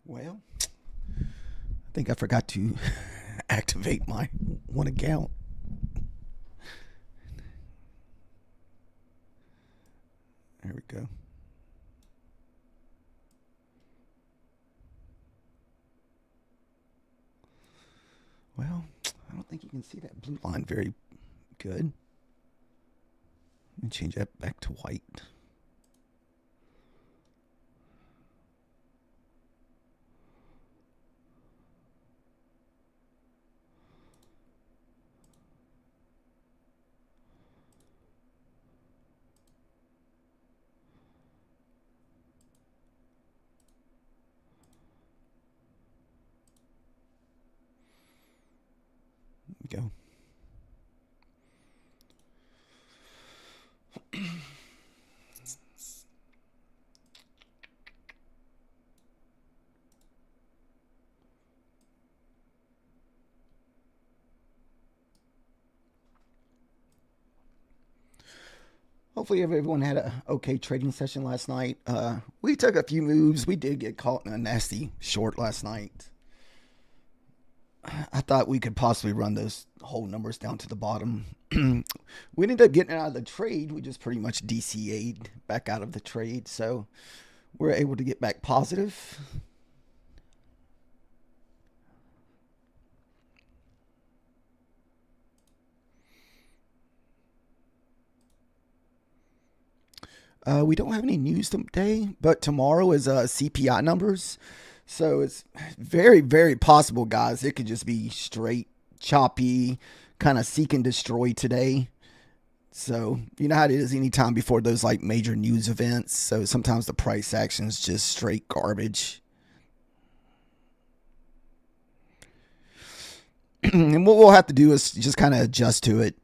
Well, I think I forgot to activate my one account. There we go. Well, I don't think you can see that blue line very good. Let me change that back to white. Go. Hopefully everyone had a okay trading session last night. We took a few moves. We did get caught in a nasty short last night. I thought we could possibly run those whole numbers down to the bottom. We ended up getting out of the trade. We just pretty much DCA'd back out of the trade. So we're able to get back positive. We don't have any news today, but tomorrow is CPI numbers. So it's very, very possible, guys. It could just be straight choppy, kind of seek and destroy today. So you know how it is anytime before those like major news events. So sometimes the price action is just straight garbage. And what we'll have to do is just kind of adjust to it.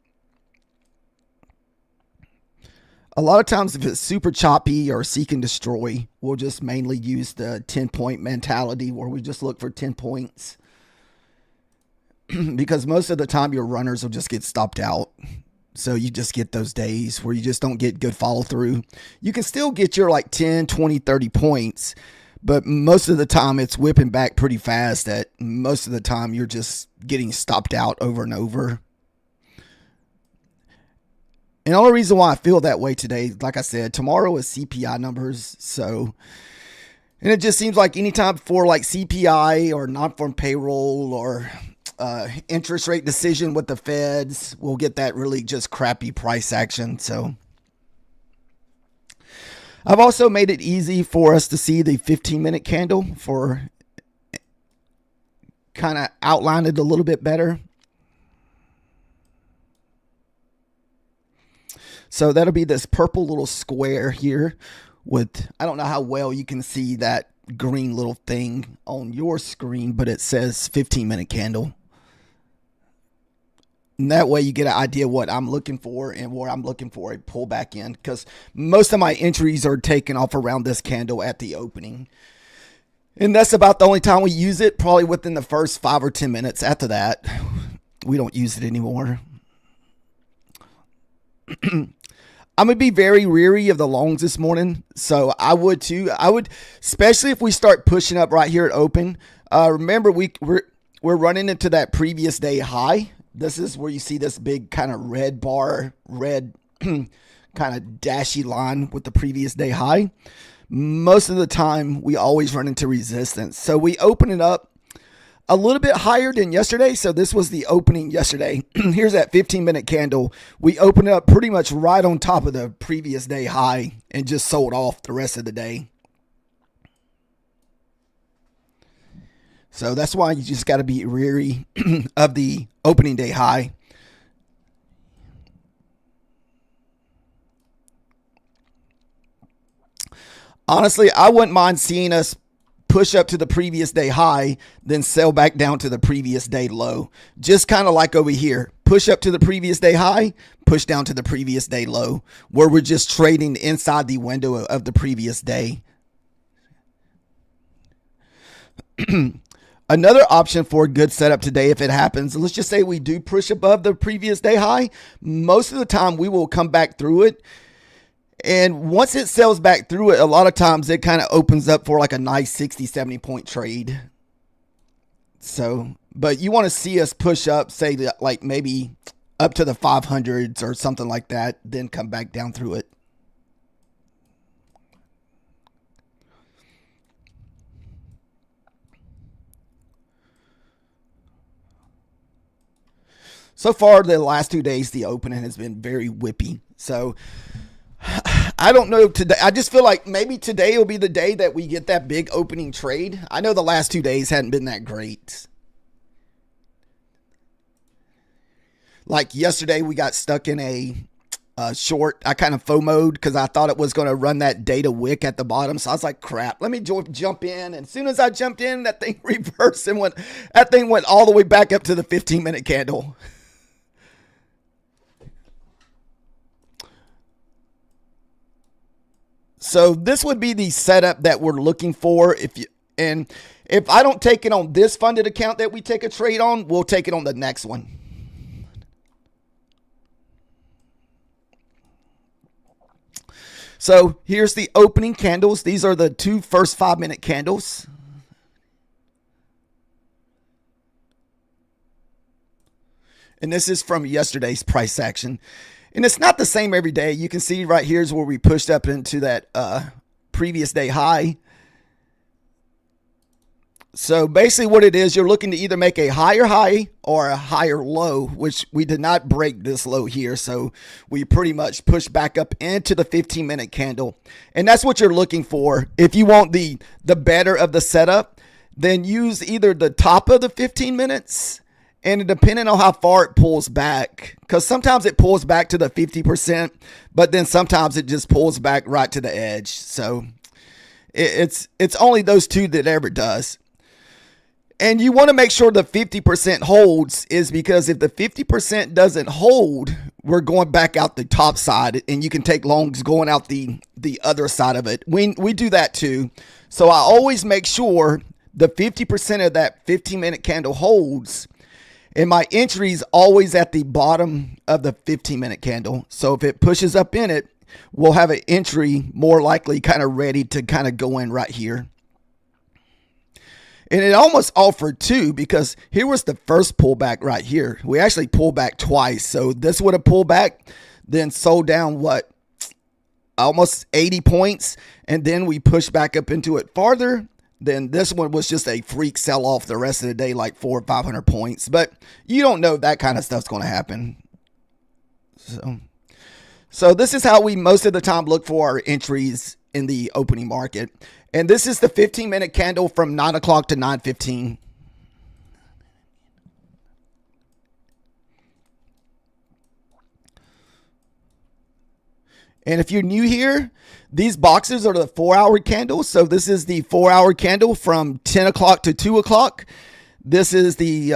A lot of times if it's super choppy or seek and destroy, we'll just mainly use the 10-point mentality where we just look for 10 points. Because most of the time your runners will just get stopped out. So you just get those days where you just don't get good follow through. You can still get your like 10, 20, 30 points. But most of the time it's whipping back pretty fast. That most of the time you're just getting stopped out over and over. And the only reason why I feel that way today, like I said, tomorrow is CPI numbers. So, and it just seems like anytime before like CPI or non-farm payroll or interest rate decision with the feds, we'll get that really just crappy price action. So I've also made it easy for us to see the 15-minute candle for kind of outline it a little bit better. So that'll be this purple little square here with, I don't know how well you can see that green little thing on your screen, but it says 15-minute candle. And that way you get an idea what I'm looking for and where I'm looking for a pullback in, because most of my entries are taken off around this candle at the opening. And that's about the only time we use it, probably within the first 5 or 10 minutes. After that, we don't use it anymore. I'm going to be very weary of the longs this morning. So I would too. I would, especially if we start pushing up right here at open. Remember, we're running into that previous day high. This is where you see this big kind of red bar, red kind of dashy line with the previous day high. Most of the time, we always run into resistance. So we open it up a little bit higher than yesterday. So this was the opening yesterday. Here's that 15-minute candle. We opened it up pretty much right on top of the previous day high and just sold off the rest of the day. So that's why you just got to be wary of the opening day high. Honestly, I wouldn't mind seeing us push up to the previous day high, then sell back down to the previous day low. Just kind of like over here. Push up to the previous day high, push down to the previous day low, where we're just trading inside the window of the previous day. Another option for a good setup today, if it happens, let's just say we do push above the previous day high. Most of the time we will come back through it. And once it sells back through it, a lot of times it kind of opens up for like a nice 60, 70 point trade. So, but you want to see us push up, say like maybe up to the 500s or something like that, then come back down through it. So far, the last 2 days, the opening has been very whippy. So I don't know today. I just feel like maybe today will be the day that we get that big opening trade. I know the last 2 days hadn't been that great. Like yesterday, we got stuck in a short. I kind of FOMO'd because I thought it was going to run that data wick at the bottom. So I was like, crap, let me jump in. And as soon as I jumped in, that thing reversed and that thing went all the way back up to the 15-minute candle. So this would be the setup that we're looking for. If I don't take it on this funded account that we take a trade on, we'll take it on the next one. So here's the opening candles. These are the two first 5-minute candles. And this is from yesterday's price action. And it's not the same every day. You can see right here is where we pushed up into that previous day high. So basically what it is, you're looking to either make a higher high or a higher low, which we did not break this low here. So we pretty much pushed back up into the 15-minute candle. And that's what you're looking for. If you want the better of the setup, then use either the top of the 15 minutes and depending on how far it pulls back, because sometimes it pulls back to the 50%, but then sometimes it just pulls back right to the edge. So it's only those two that ever does. And you want to make sure the 50% holds, is because if the 50% doesn't hold, we're going back out the top side, and you can take longs going out the other side of it. We do that too. So I always make sure the 50% of that 15-minute candle holds, and my entry is always at the bottom of the 15-minute candle. So if it pushes up in it, we'll have an entry more likely kind of ready to kind of go in right here. And it almost offered too, because here was the first pullback right here. We actually pulled back twice. So this would have pulled back, then sold down what? Almost 80 points. And then we pushed back up into it farther. Then this one was just a freak sell off the rest of the day, like 400 or 500 points. But you don't know that kind of stuff's going to happen. So this is how we most of the time look for our entries in the opening market. And this is the 15-minute candle from 9 o'clock to 9:15. And if you're new here, these boxes are the 4-hour candles. So this is the 4-hour candle from 10 o'clock to 2 o'clock. This is the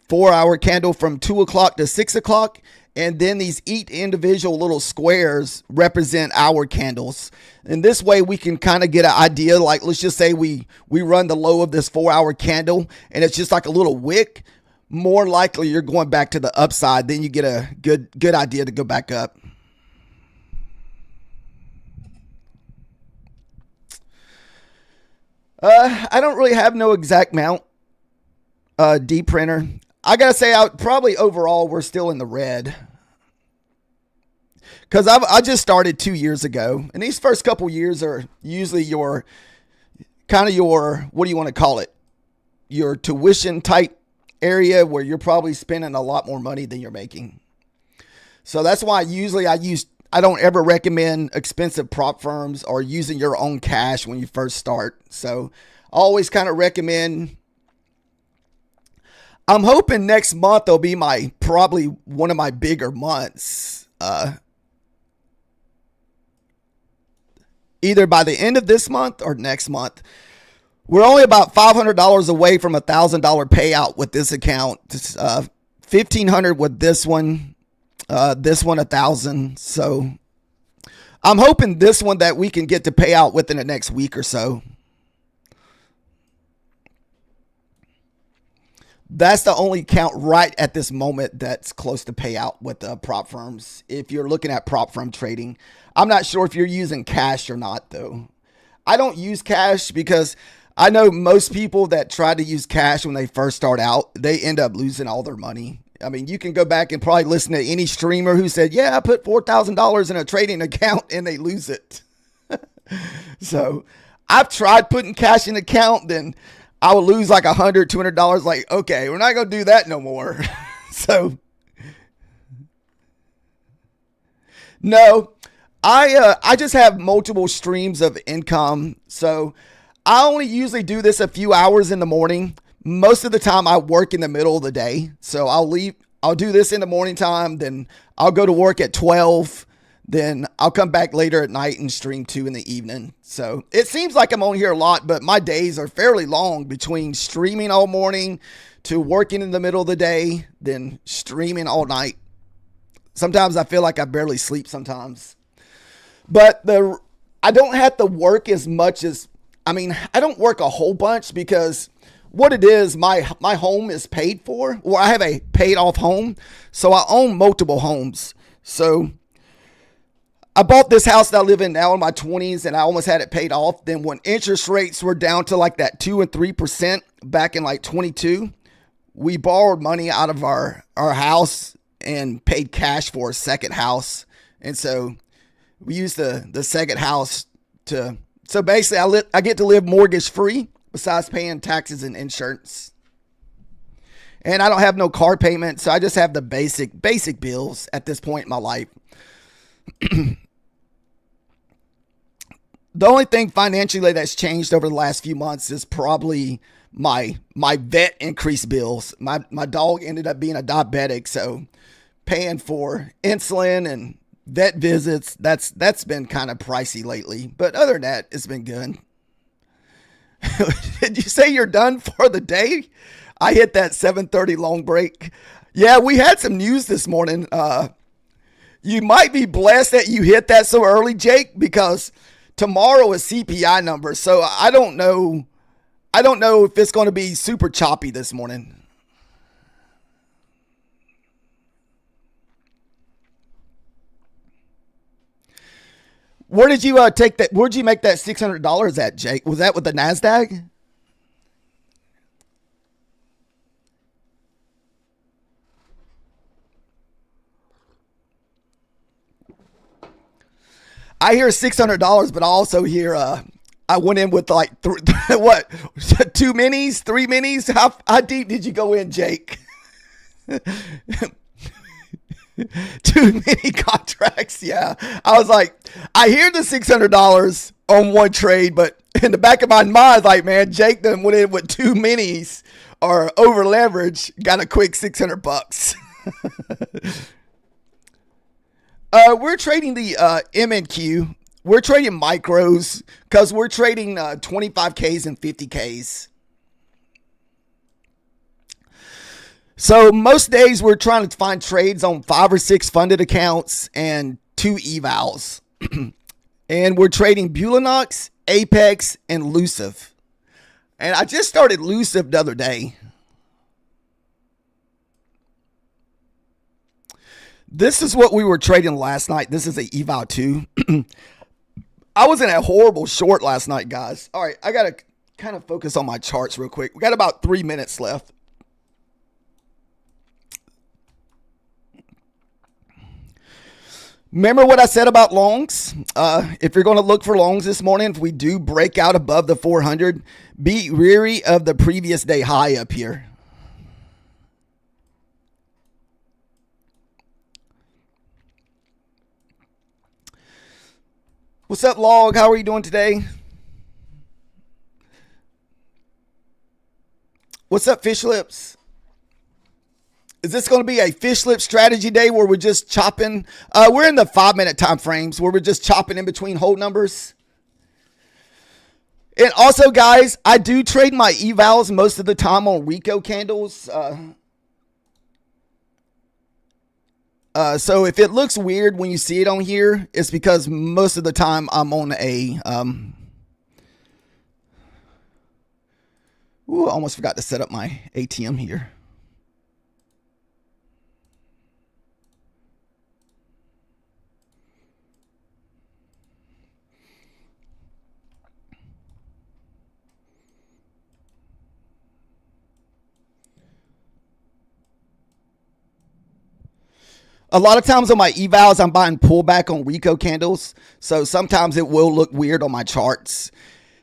4-hour candle from 2 o'clock to 6 o'clock. And then these each individual little squares represent our candles. And this way we can kind of get an idea. Like, let's just say we run the low of this 4-hour candle and it's just like a little wick. More likely you're going back to the upside. Then you get a good idea to go back up. I don't really have no exact mount. D printer. I gotta say, probably overall we're still in the red, because I just started 2 years ago, and these first couple years are usually your what do you want to call it? Your tuition type area where you're probably spending a lot more money than you're making. So that's why I don't ever recommend expensive prop firms or using your own cash when you first start. So I always kind of recommend. I'm hoping next month will be probably one of my bigger months. Either by the end of this month or next month. We're only about $500 away from a $1,000 payout with this account. $1,500 with this one. This one $1,000. So I'm hoping this one that we can get to pay out within the next week or so. That's the only account right at this moment that's close to payout with the prop firms. If you're looking at prop firm trading, I'm not sure if you're using cash or not though. I don't use cash because I know most people that try to use cash when they first start out, they end up losing all their money. I mean, you can go back and probably listen to any streamer who said, yeah, I put $4,000 in a trading account and they lose it. So I've tried putting cash in an account, then I would lose like $100, $200. Like, okay, we're not going to do that no more. So no, I just have multiple streams of income. So I only usually do this a few hours in the morning. Most of the time I work in the middle of the day. So I'll do this in the morning time. Then I'll go to work at 12. Then I'll come back later at night and stream 2 in the evening. So it seems like I'm on here a lot, but my days are fairly long between streaming all morning to working in the middle of the day, then streaming all night. Sometimes I feel like I barely sleep sometimes. But I don't have to work as much as, I don't work a whole bunch because what it is, my home is paid for, or I have a paid off home. So I own multiple homes. So I bought this house that I live in now in my 20s and I almost had it paid off. Then when interest rates were down to like that 2 and 3% back in like 22, we borrowed money out of our house and paid cash for a second house. And so we used the second house so basically I get to live mortgage free besides paying taxes and insurance. And I don't have no car payment. So I just have the basic bills at this point in my life. The only thing financially that's changed over the last few months is probably my vet increased bills. My dog ended up being a diabetic, so paying for insulin and vet visits, that's been kind of pricey lately. But other than that, it's been good. Did you say you're done for the day? I hit that 7:30 long break. Yeah, we had some news this morning. You might be blessed that you hit that so early, Jake, because tomorrow is CPI numbers. So I don't know if it's going to be super choppy this morning. Where did you take that? Where'd you make that $600 at, Jake? Was that with the NASDAQ? I hear $600, but I also hear I went in with like 2 minis, 3 minis. How deep did you go in, Jake? 2 mini contracts. Yeah. I was like, I hear the $600 on one trade, but in the back of my mind, like, man, Jake then went in with 2 minis or over leverage, got a quick $600. We're trading the MNQ. We're trading micros because we're trading 25Ks and 50Ks. So most days we're trying to find trades on 5 or 6 funded accounts and 2 evals. And we're trading Bulinox, Apex, and Luciv. And I just started Luciv the other day. This is what we were trading last night. This is an eval 2. I was in a horrible short last night, guys. All right, I got to kind of focus on my charts real quick. We got about 3 minutes left. Remember what I said about longs? If you're going to look for longs this morning, if we do break out above the 400, be wary of the previous day high up here. What's up, Log? How are you doing today? What's up, Fish Lips? Is this going to be a fish lip strategy day where we're just chopping? We're in the 5-minute time frames where we're just chopping in between hold numbers. And also, guys, I do trade my evals most of the time on Rico candles. So if it looks weird when you see it on here, it's because most of the time I'm on a... I almost forgot to set up my ATM here. A lot of times on my evals, I'm buying pullback on Rico candles. So sometimes it will look weird on my charts.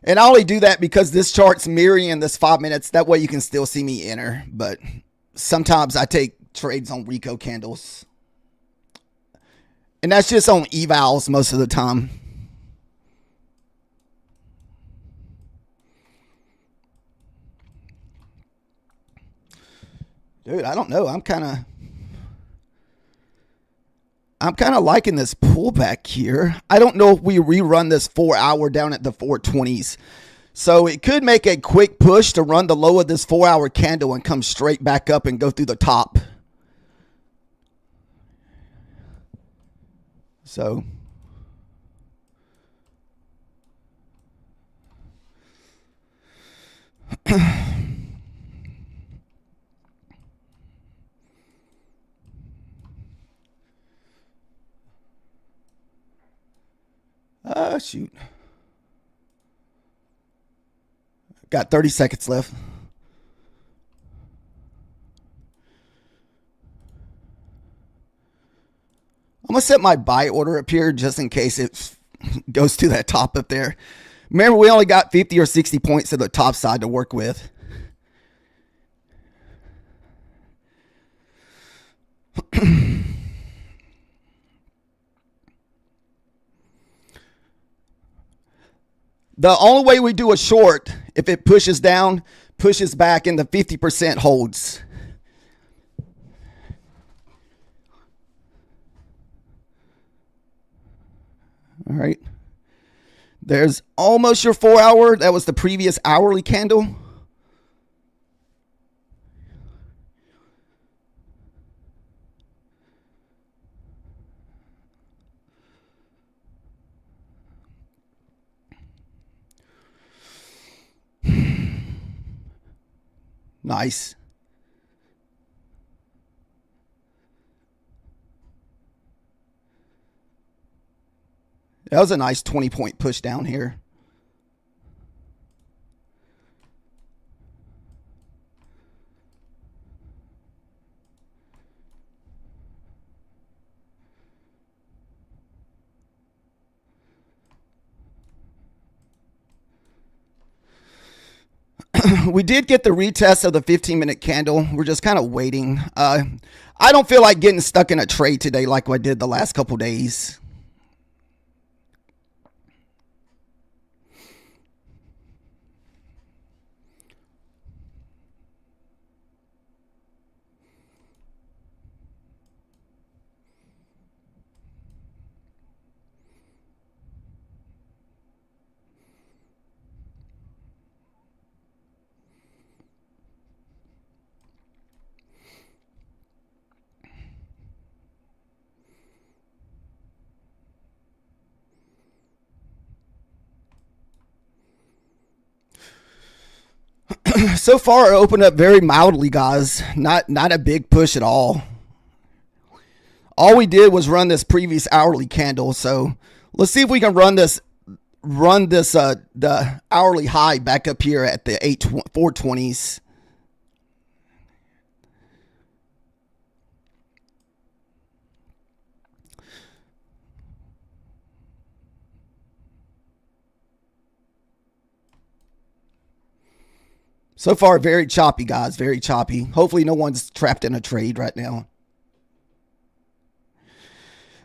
And I only do that because this chart's mirroring this 5 minutes. That way you can still see me enter. But sometimes I take trades on Rico candles. And that's just on evals most of the time. Dude, I don't know. I'm kind of liking this pullback here. I don't know if we rerun this 4 hour down at the 420s. So it could make a quick push to run the low of this 4 hour candle and come straight back up and go through the top. So shoot. Got 30 seconds left. I'm going to set my buy order up here just in case it goes to that top up there. Remember, we only got 50 or 60 points to the top side to work with. The only way we do a short, if it pushes down, pushes back, and the 50% holds. All right. There's almost your 4 hour. That was the previous hourly candle. Nice. That was a nice 20-point push down here. We did get the retest of the 15-minute candle. We're just kind of waiting. I don't feel like getting stuck in a trade today like I did the last couple days. So far, it opened up very mildly, guys. Not a big push at all. All we did was run this previous hourly candle. So let's see if we can run this the hourly high back up here at the 420s. So far, very choppy, guys. Very choppy. Hopefully, no one's trapped in a trade right now.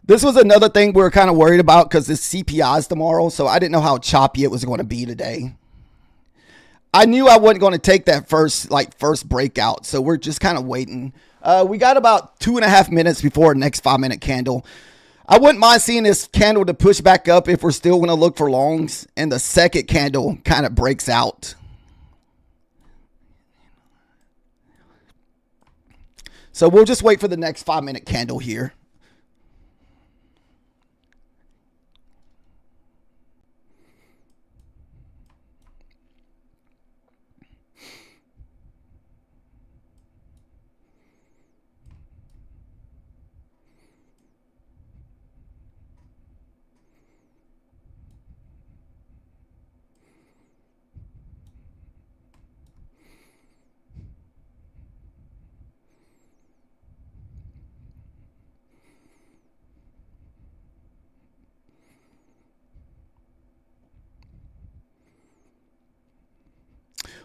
This was another thing we were kind of worried about because this CPI is tomorrow, so I didn't know how choppy it was going to be today. I knew I wasn't going to take that first breakout, so we're just kind of waiting. We got about 2.5 minutes before the next 5-minute candle. I wouldn't mind seeing this candle to push back up if we're still going to look for longs, and the second candle kind of breaks out. So we'll just wait for the next 5-minute candle here.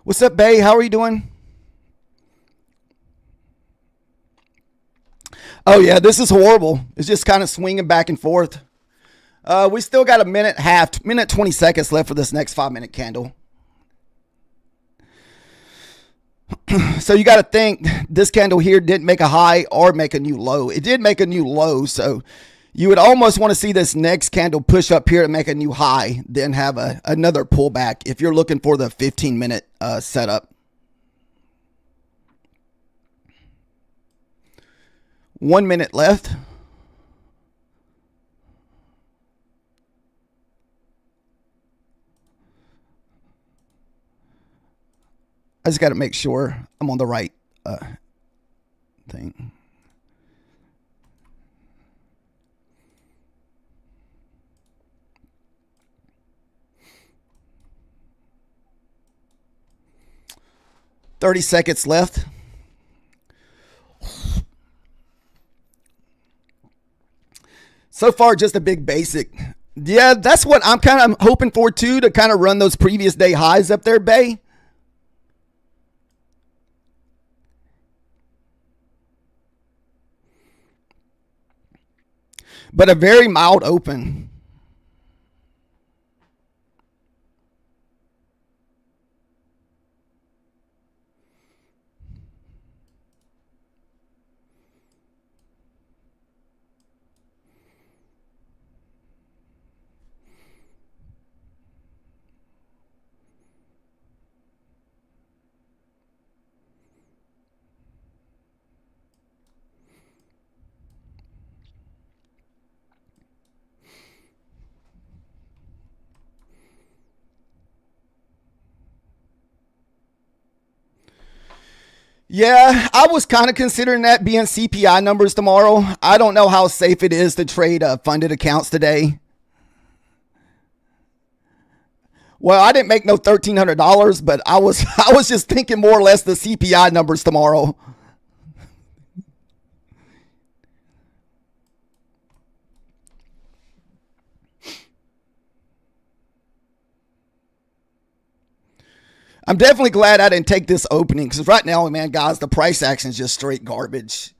What's up, Bay? How are you doing? Oh yeah, this is horrible. It's just kind of swinging back and forth. We still got a minute 20 seconds left for this next 5-minute candle. So you got to think this candle here didn't make a high or make a new low. It did make a new low, so you would almost want to see this next candle push up here to make a new high, then have another pullback if you're looking for the 15-minute setup. 1 minute left. I just got to make sure I'm on the right thing. $30 seconds left. So far, just a big basic. Yeah, that's what I'm kind of hoping for too, to kind of run those previous day highs up there, Bay. But a very mild open. Yeah, I was kind of considering that being CPI numbers tomorrow. I don't know how safe it is to trade funded accounts today. Well, I didn't make no $1,300, but I was just thinking more or less the CPI numbers tomorrow. I'm definitely glad I didn't take this opening, because right now, man, guys, the price action is just straight garbage.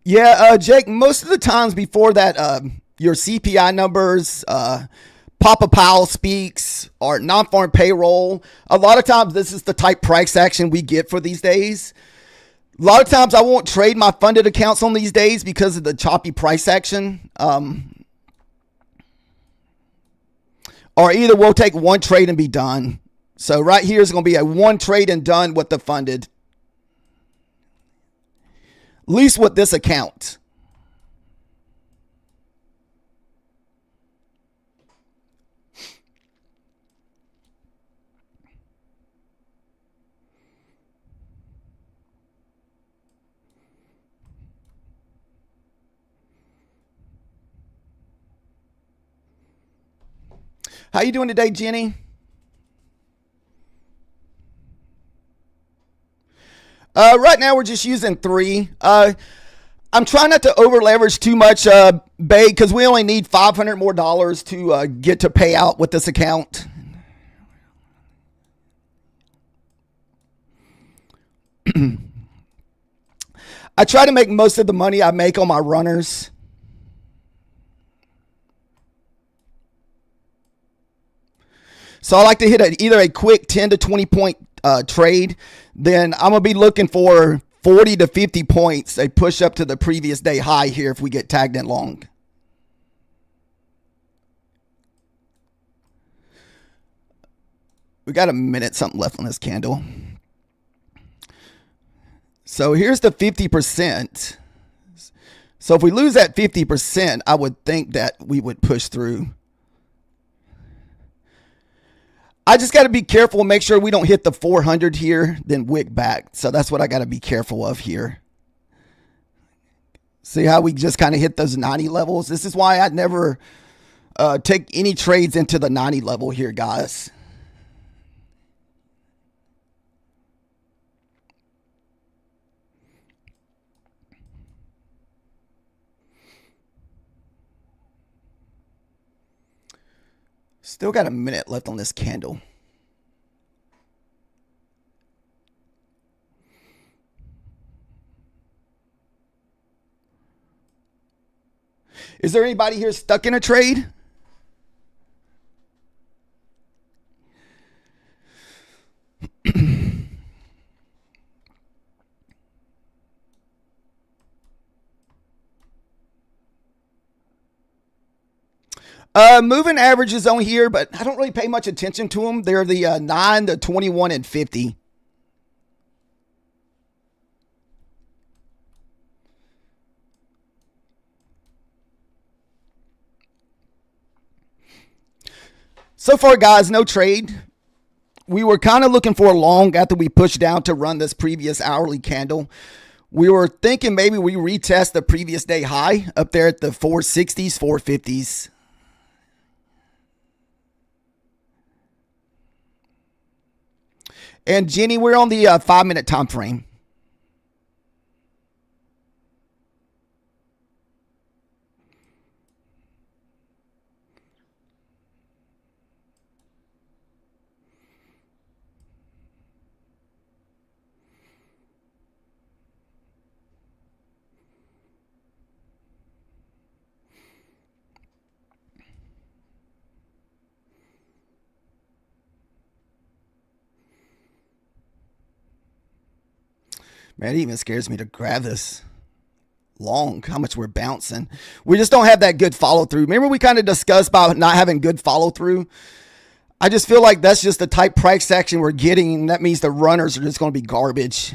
Yeah, Jake, most of the times before that, your CPI numbers, Papa Powell speaks, or non-farm payroll, a lot of times this is the type price action we get for these days. A lot of times I won't trade my funded accounts on these days because of the choppy price action. Or either we'll take one trade and be done. So right here is going to be a one trade and done with the funded. At least with this account. How you doing today, Jenny? Right now we're just using 3. I'm trying not to over leverage too much, Bay, because we only need $500 more to get to pay out with this account. I try to make most of the money I make on my runners. So I like to hit either a quick 10 to 20 point trade. Then I'm going to be looking for 40 to 50 points, a push up to the previous day high here if we get tagged in long. We got a minute something left on this candle. So here's the 50%. So if we lose that 50%, I would think that we would push through. I just got to be careful and make sure we don't hit the 400 here, then wick back. So that's what I got to be careful of here. See how we just kind of hit those 90 levels? This is why I never take any trades into the 90 level here, guys. Still got a minute left on this candle. Is there anybody here stuck in a trade? Moving averages on here, but I don't really pay much attention to them. They're the 9, the 21, and 50. So far, guys, no trade. We were kind of looking for a long after we pushed down to run this previous hourly candle. We were thinking maybe we retest the previous day high up there at the 460s, 450s. And Jenny, we're on the 5-minute time frame. Man, it even scares me to grab this long, how much we're bouncing. We just don't have that good follow through. Remember we kind of discussed about not having good follow through? I just feel like that's just the type price action we're getting. That means the runners are just going to be garbage.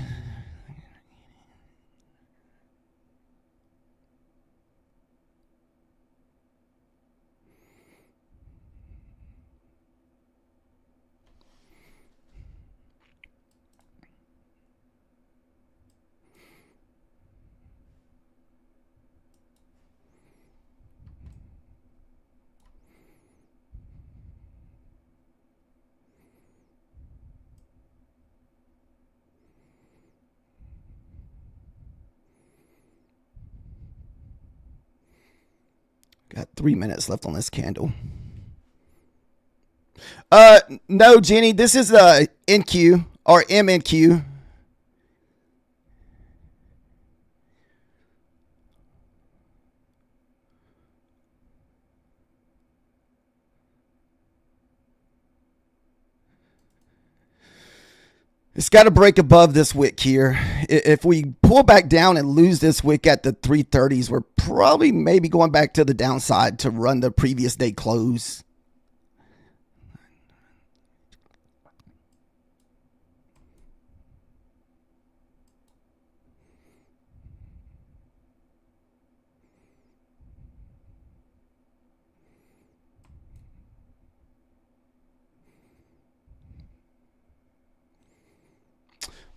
Got 3 minutes left on this candle. No, Jenny, this is NQ or MNQ. It's got to break above this wick here. If we pull back down and lose this wick at the 330s, we're probably maybe going back to the downside to run the previous day close.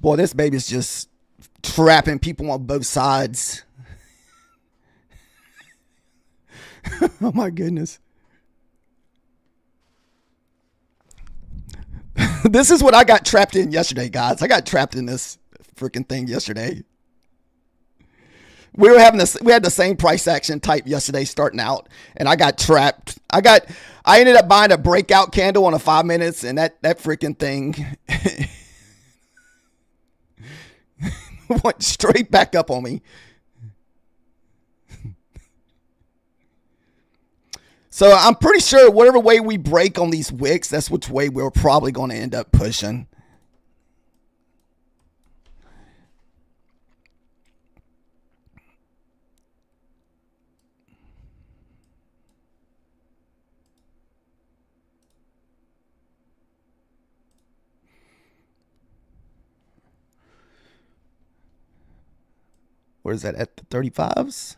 Boy, this baby's just trapping people on both sides. Oh my goodness. This is what I got trapped in yesterday, guys. I got trapped in this freaking thing yesterday. We had the same price action type yesterday starting out, and I got trapped. I ended up buying a breakout candle on a 5 minutes, and that freaking thing went straight back up on me. So I'm pretty sure whatever way we break on these wicks, that's which way we're probably going to end up pushing. Where is that, at the 35s?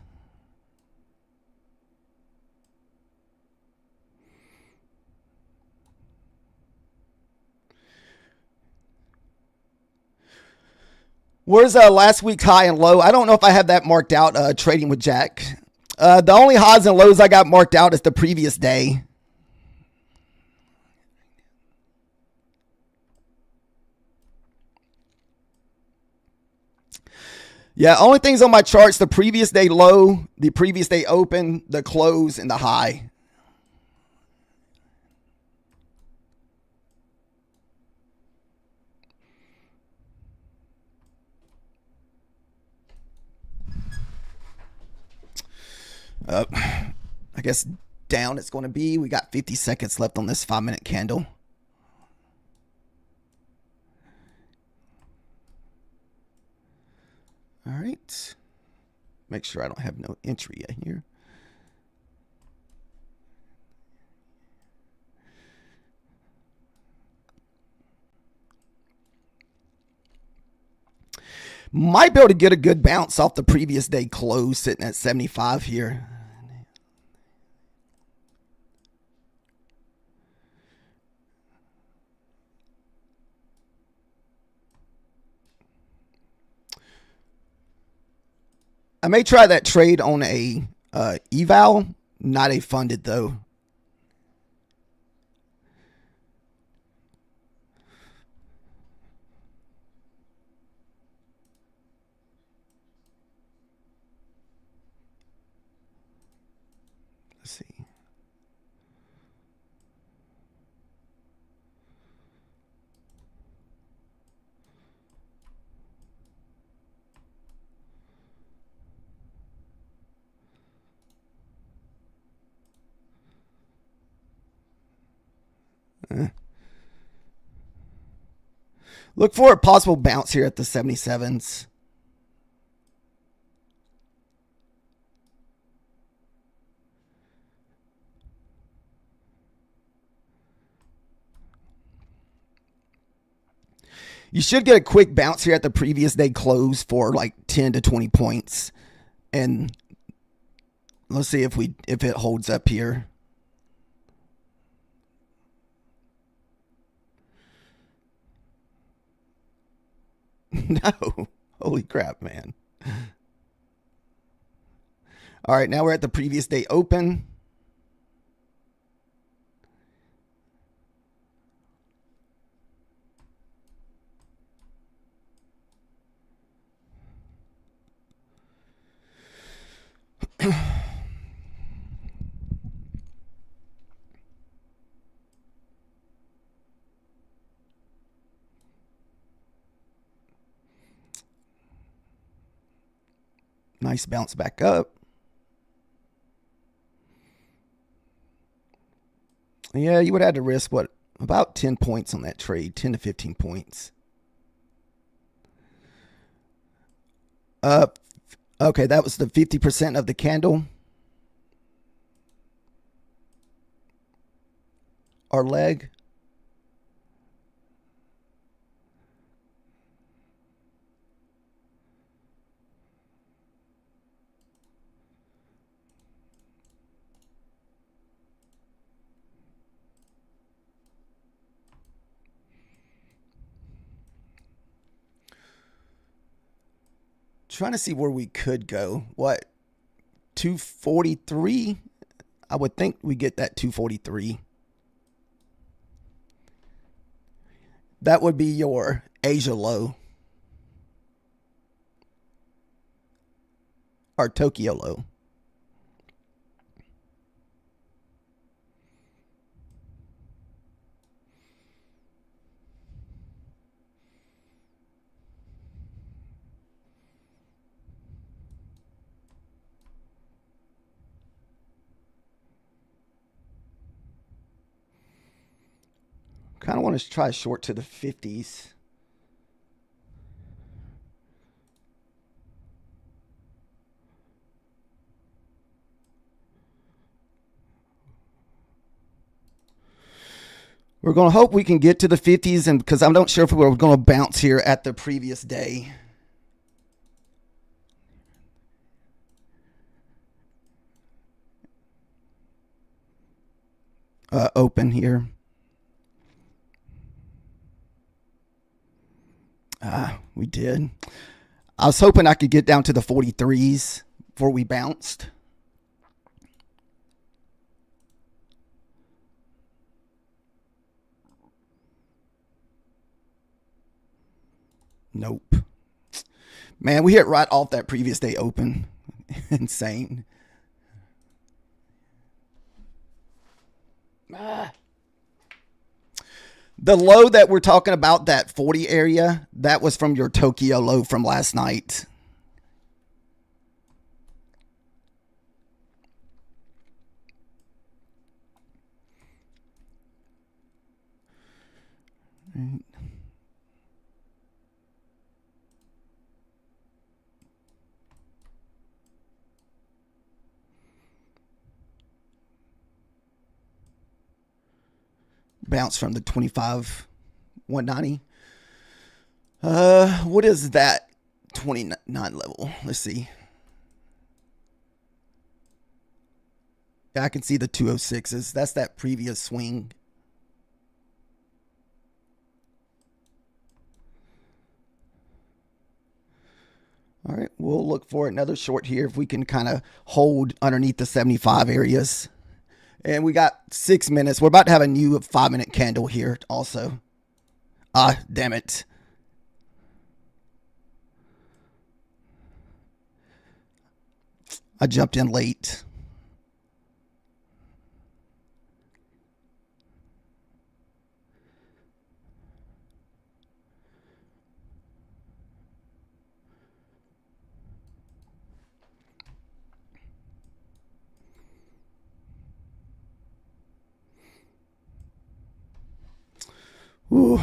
Where's last week's high and low? I don't know if I have that marked out trading with Jack. The only highs and lows I got marked out is the previous day. Yeah, only things on my charts, the previous day low, the previous day open, the close, and the high. I guess down it's going to be. We got 50 seconds left on this 5-minute candle. All right. Make sure I don't have no entry yet here. Might be able to get a good bounce off the previous day close sitting at 75 here. I may try that trade on a eval, not a funded though. Let's see. Look for a possible bounce here at the 77s. You should get a quick bounce here at the previous day close for like 10 to 20 points. And let's see if it holds up here. No. Holy crap, man. All right, now we're at the previous day open. Nice bounce back up. Yeah, you would have had to risk, what, about 10 points on that trade, 10 to 15 points. Okay, that was the 50% of the candle. Our leg. Trying to see where we could go. What? 243? I would think we get that 243. That would be your Asia low. Or Tokyo low. Kind of want to try short to the 50s. We're going to hope we can get to the 50s, and because I'm not sure if we're going to bounce here at the previous day. Open here. We did. I was hoping I could get down to the 43s before we bounced. Nope. Man, we hit right off that previous day open. Insane. The low that we're talking about, that 40 area, that was from your Tokyo low from last night. Right. Bounce from the 25 190. What is that 29 level? Let's see. Yeah, I can see the 206s. That's that previous swing. All right, we'll look for another short here if we can kind of hold underneath the 75 areas. And we got 6 minutes. We're about to have a new 5-minute candle here also. Ah, damn it. I jumped in late. Ooh.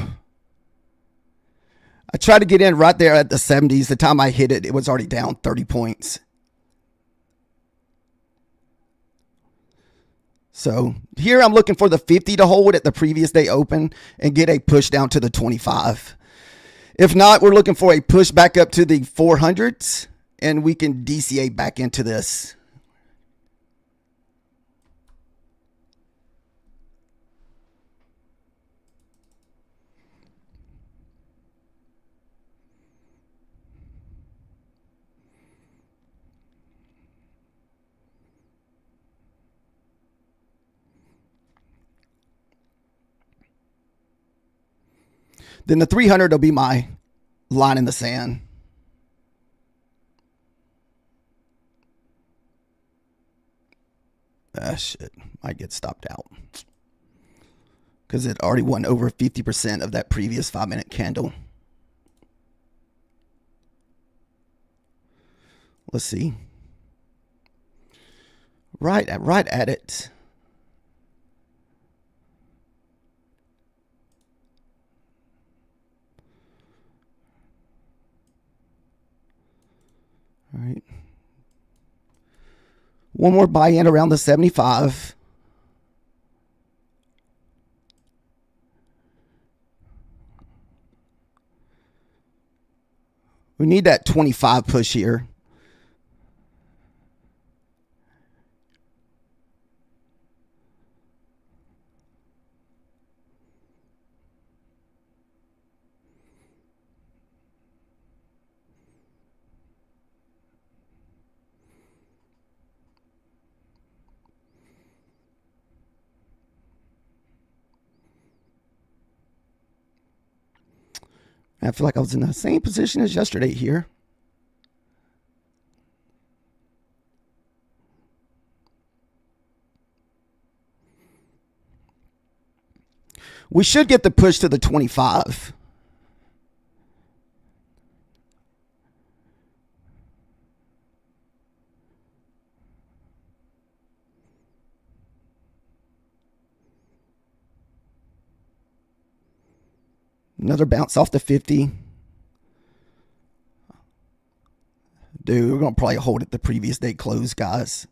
I tried to get in right there at the 70s. The time I hit it, it was already down 30 points. So here I'm looking for the 50 to hold at the previous day open and get a push down to the 25. If not, we're looking for a push back up to the 400s and we can DCA back into this. Then the 300 will be my line in the sand. Ah, shit. Might get stopped out. Because it already won over 50% of that previous 5-minute candle. Let's see. Right at it. All right. One more buy-in around the 75. We need that 25 push here. I feel like I was in the same position as yesterday here. We should get the push to the 25. Another bounce off the 50. Dude, we're going to probably hold it the previous day close, guys.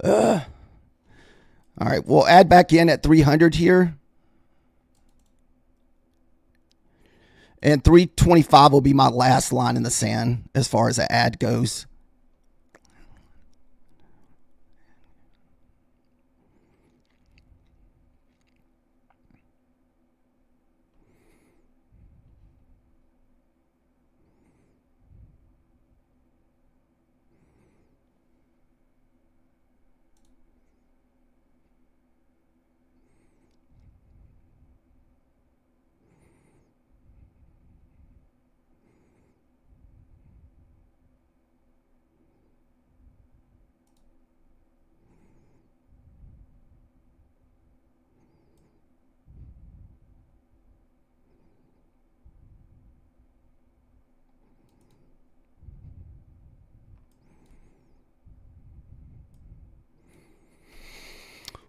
All right, we'll add back in at 300 here. And 325 will be my last line in the sand as far as the ad goes.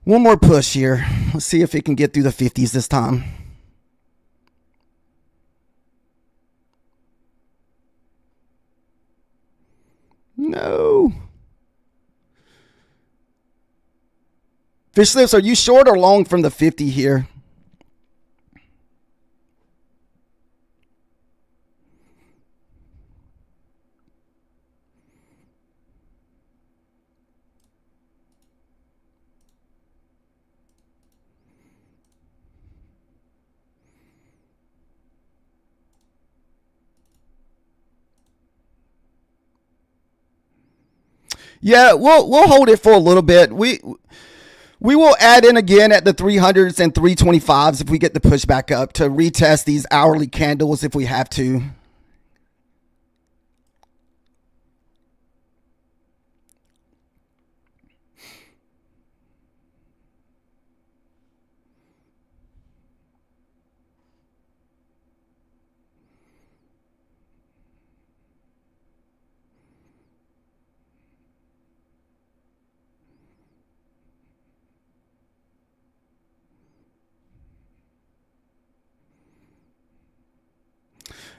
One more push here. Let's see if it can get through the 50s this time. No. Fish lips, are you short or long from the 50 here? Yeah, we'll hold it for a little bit. We will add in again at the 300s and 325s if we get the push back up to retest these hourly candles if we have to.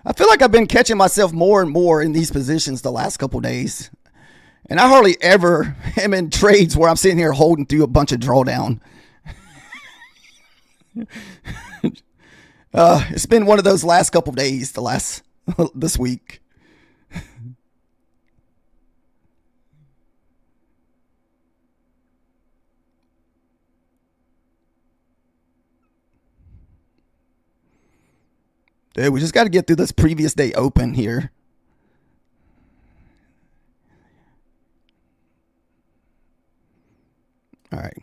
I feel like I've been catching myself more and more in these positions the last couple days. And I hardly ever am in trades where I'm sitting here holding through a bunch of drawdown. It's been one of those last couple days, this week. Dude, we just got to get through this previous day open here. All right.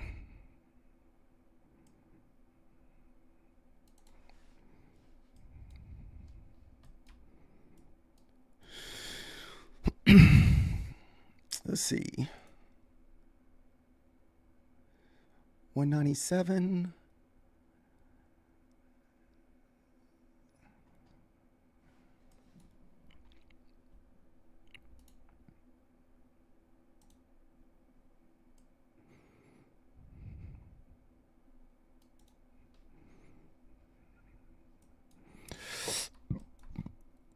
Let's see. 197.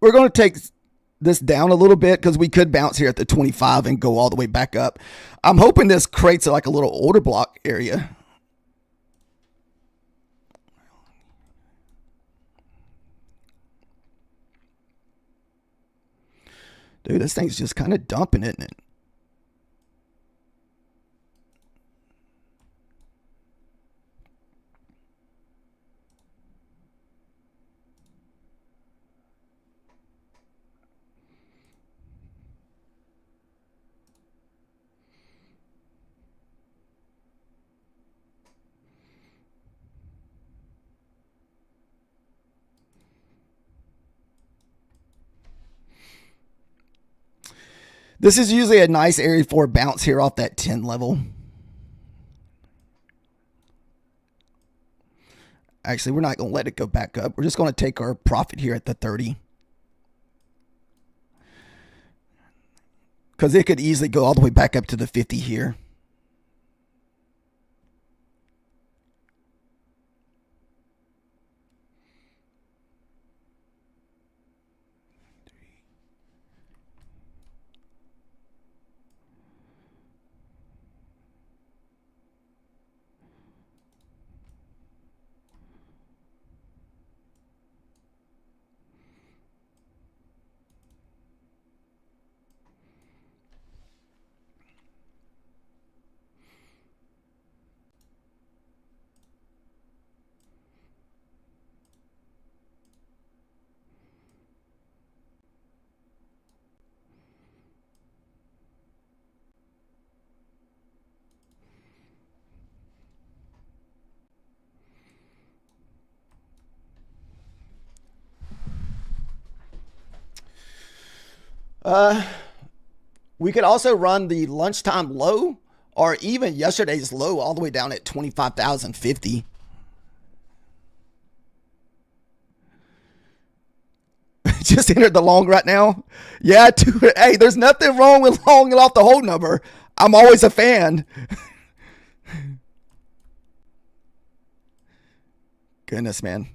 We're going to take this down a little bit because we could bounce here at the 25 and go all the way back up. I'm hoping this creates like a little order block area. Dude, this thing's just kind of dumping, isn't it? This is usually a nice area for a bounce here off that 10 level. Actually, we're not going to let it go back up. We're just going to take our profit here at the 30. Because it could easily go all the way back up to the 50 here. We could also run the lunchtime low or even yesterday's low all the way down at 25,050. Just entered the long right now. Yeah, hey, there's nothing wrong with longing off the whole number. I'm always a fan. Goodness, man.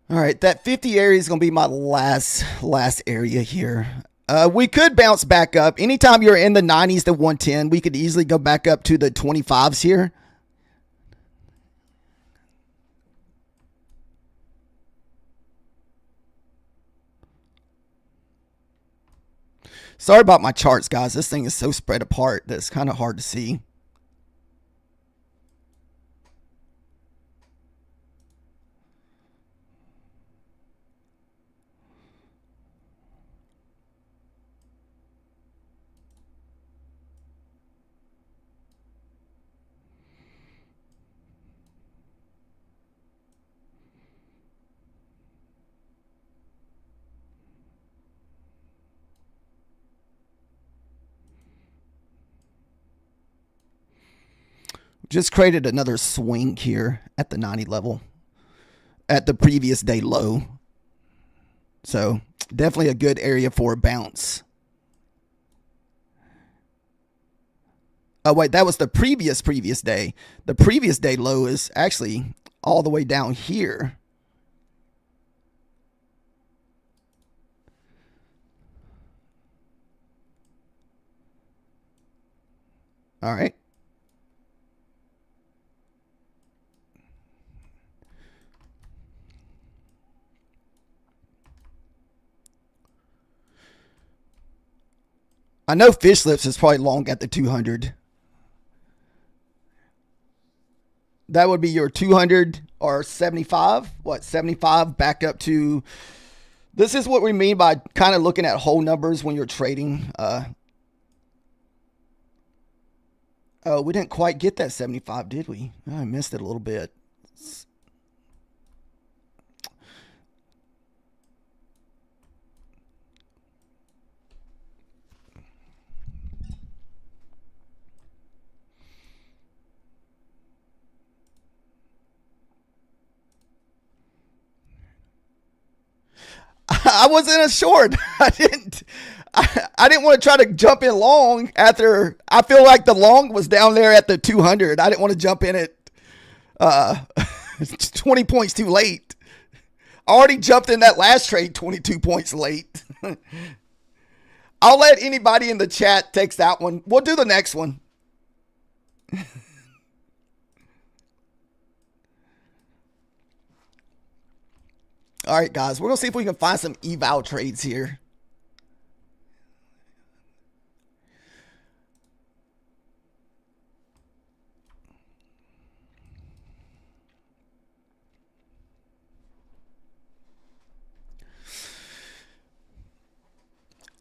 All right, that 50 area is going to be my last area here. We could bounce back up. Anytime you're in the 90s to 110, we could easily go back up to the 25s here. Sorry about my charts, guys. This thing is so spread apart that it's kind of hard to see. Just created another swing here at the 90 level at the previous day low. So definitely a good area for a bounce. Oh, wait, that was the previous day. The previous day low is actually all the way down here. All right. I know Fish Lips is probably long at the 200. That would be your 200 or 75. What, 75 back up to... This is what we mean by kind of looking at whole numbers when you're trading. Oh, we didn't quite get that 75, did we? Oh, I missed it a little bit. I was in a short. I didn't want to try to jump in long after. I feel like the long was down there at the 200. I didn't want to jump in it 20 points too late. I already jumped in that last trade 22 points late. I'll let anybody in the chat text that one. We'll do the next one. All right, guys, we're going to see if we can find some eval trades here.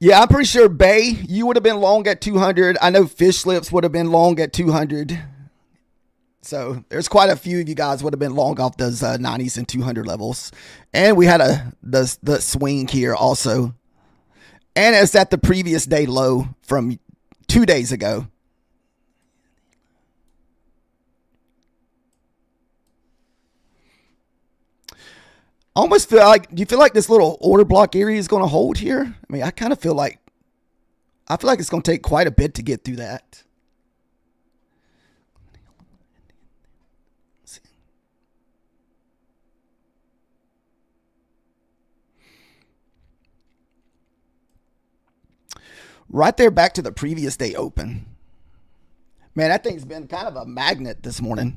Yeah, I'm pretty sure, Bay, you would have been long at 200. I know Fish Lips would have been long at 200. So there's quite a few of you guys would have been long off those 90s and 200 levels. And we had the swing here also. And it's at the previous day low from 2 days ago. I almost feel like, do you feel like this little order block area is going to hold here? I mean, I kind of feel like, it's going to take quite a bit to get through that. Right there back to the previous day open. Man, that thing's been kind of a magnet this morning.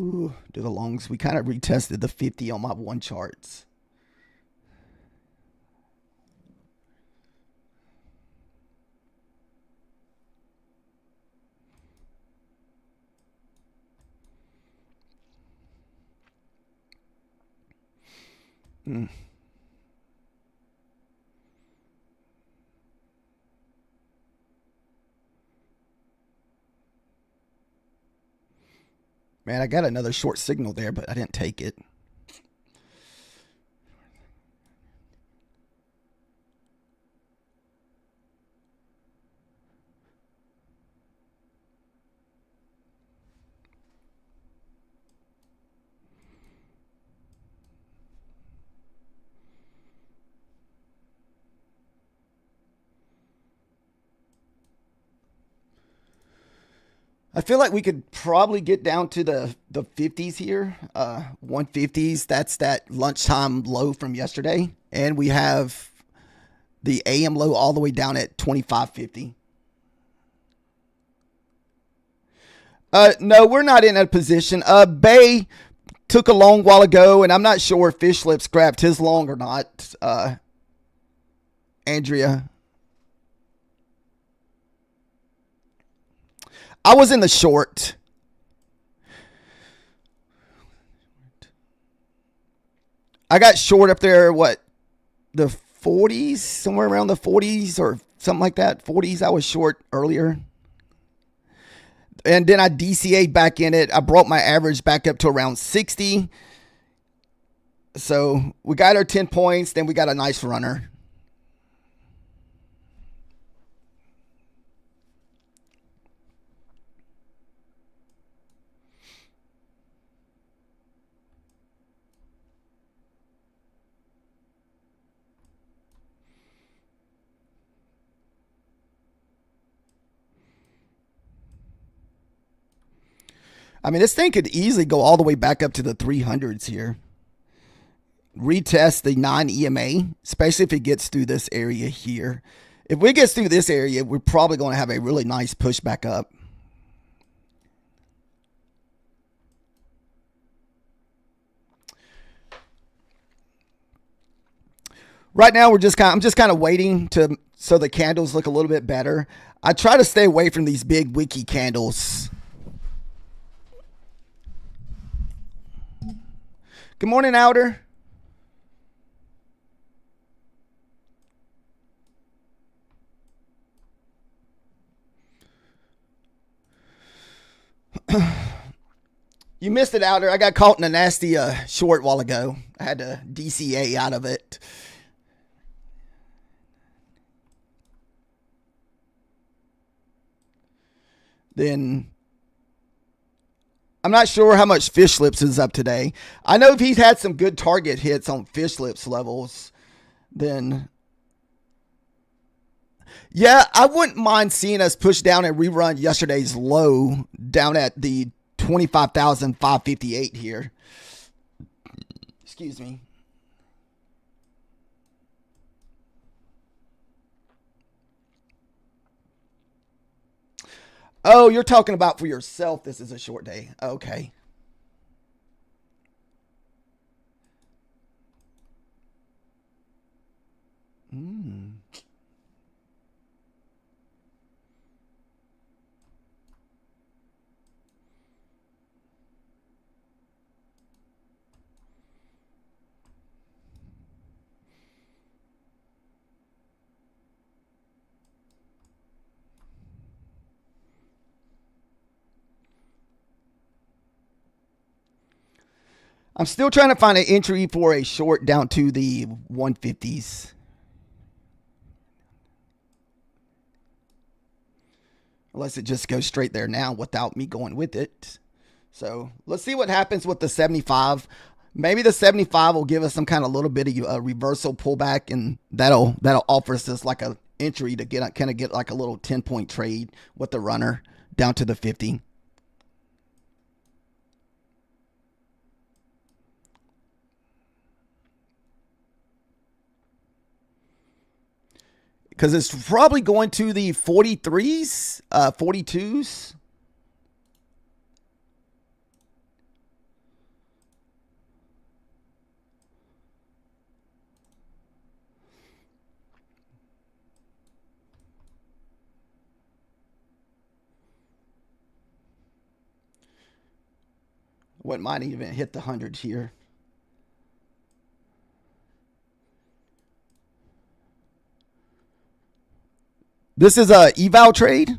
Ooh, do the longs. We kind of retested the 50 on my one charts. Man, I got another short signal there, but I didn't take it. I feel like we could probably get down to the 50s here, 150s. That's that lunchtime low from yesterday. And we have the AM low all the way down at 25.50. No, we're not in a position. Bay took a long while ago, and I'm not sure if Fish Lips grabbed his long or not. Andrea. I was in the short. I got short up there, what, the 40s? Somewhere around the 40s or something like that. 40s, I was short earlier. And then I DCA'd back in it. I brought my average back up to around 60. So we got our 10 points. Then we got a nice runner. I mean, this thing could easily go all the way back up to the 300s here. Retest the 9 EMA, especially if it gets through this area here. If we get through this area, we're probably going to have a really nice push back up. Right now, I'm just kind of waiting so the candles look a little bit better. I try to stay away from these big wiki candles. Good morning, Outer. You missed it, Outer. I got caught in a nasty short while ago. I had to DCA out of it. Then I'm not sure how much Fish Lips is up today. I know if he's had some good target hits on Fish Lips levels, then yeah, I wouldn't mind seeing us push down and rerun yesterday's low down at the 25,558 here. Excuse me. Oh, you're talking about for yourself. This is a short day. Okay. I'm still trying to find an entry for a short down to the 150s. Unless it just goes straight there now without me going with it. So let's see what happens with the 75. Maybe the 75 will give us some kind of little bit of a reversal pullback, and that'll offer us like a entry to get like a little 10-point trade with the runner down to the 50. Because it's probably going to the 43s, 42s. What might even hit the hundreds here. This is a eval trade.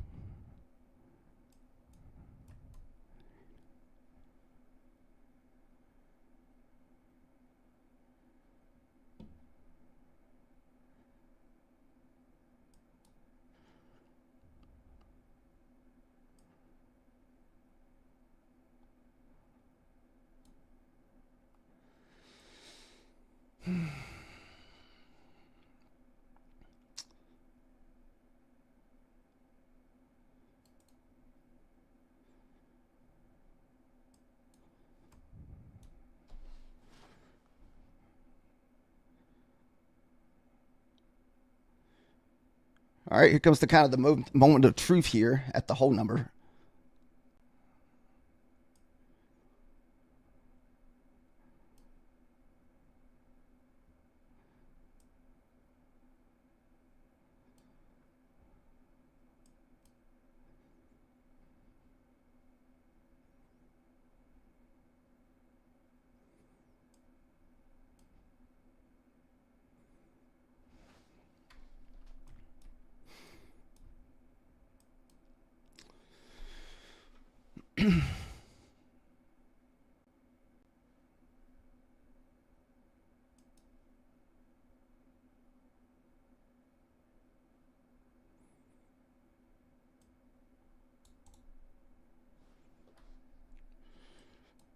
All right, here comes the kind of the moment of truth here at the whole number.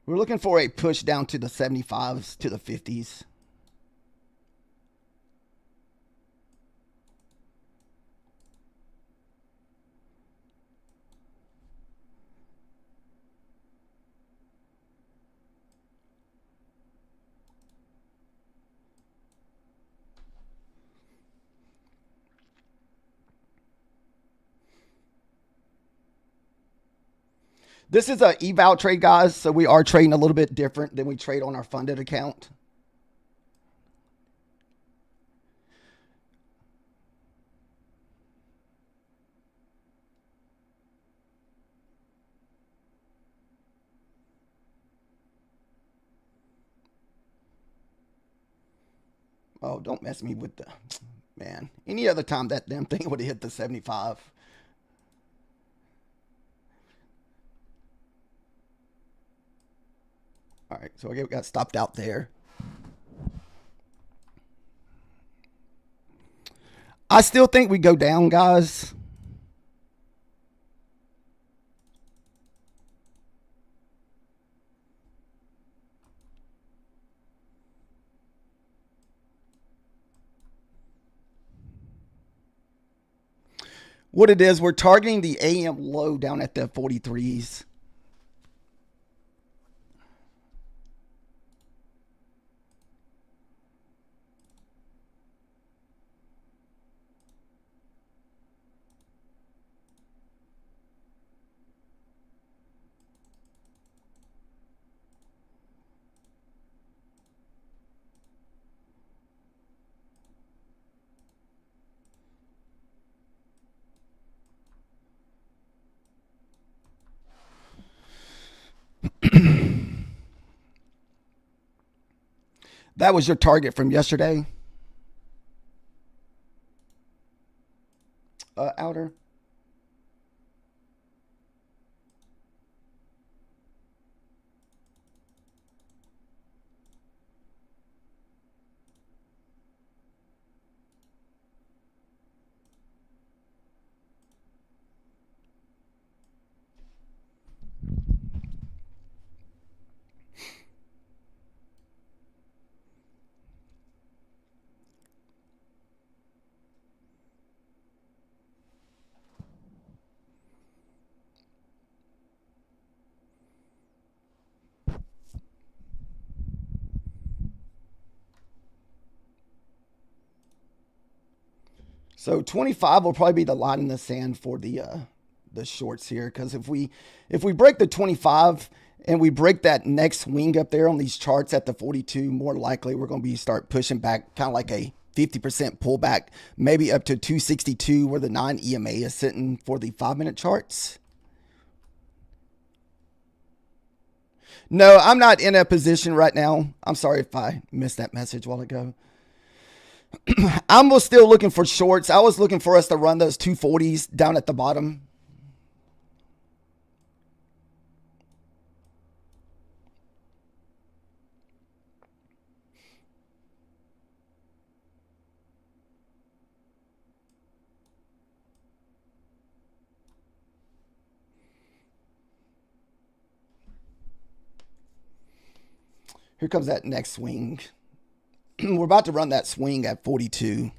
We're looking for a push down to the 75s to the 50s. This is a eval trade, guys, so we are trading a little bit different than we trade on our funded account. Oh, don't mess me with the... Man, any other time that damn thing would have hit the 75. All right, so we got stopped out there. I still think we go down, guys. What it is, we're targeting the AM low down at the 43s. That was your target from yesterday. Outer. So 25 will probably be the line in the sand for the shorts here, because if we break the 25 and we break that next swing up there on these charts at the 42, more likely we're going to be start pushing back, kind of like a 50% pullback, maybe up to 262 where the 9 EMA is sitting for the 5-minute charts. No, I'm not in a position right now. I'm sorry if I missed that message a while ago. I'm still looking for shorts. I was looking for us to run those 240s down at the bottom. Here comes that next swing. We're about to run that swing at 42.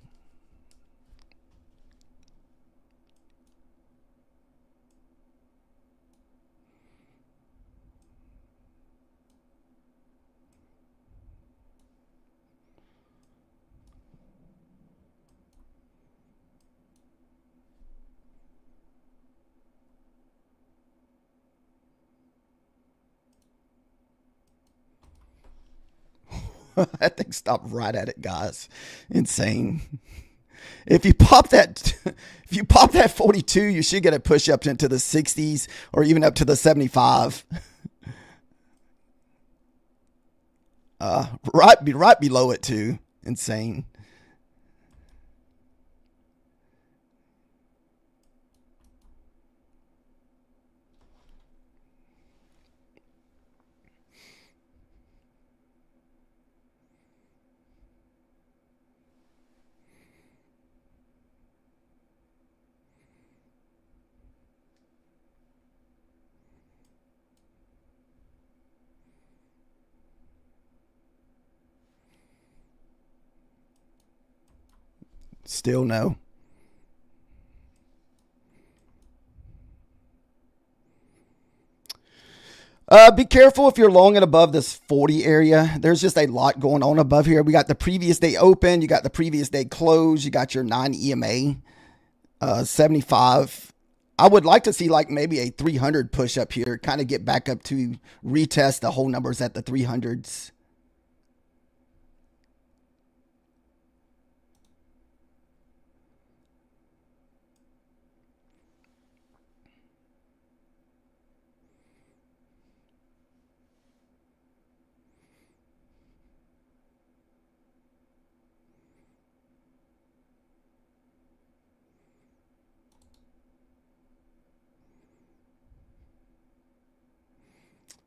That thing stopped right at it, guys. Insane. If you pop that 42, you should get a push up into the 60s or even up to the 75. Right below it too. Insane. Still no. Be careful if you're long and above this 40 area. There's just a lot going on above here. We got the previous day open. You got the previous day close. You got your 9 EMA, 75. I would like to see like maybe a 300 push up here, kind of get back up to retest the whole numbers at the 300s.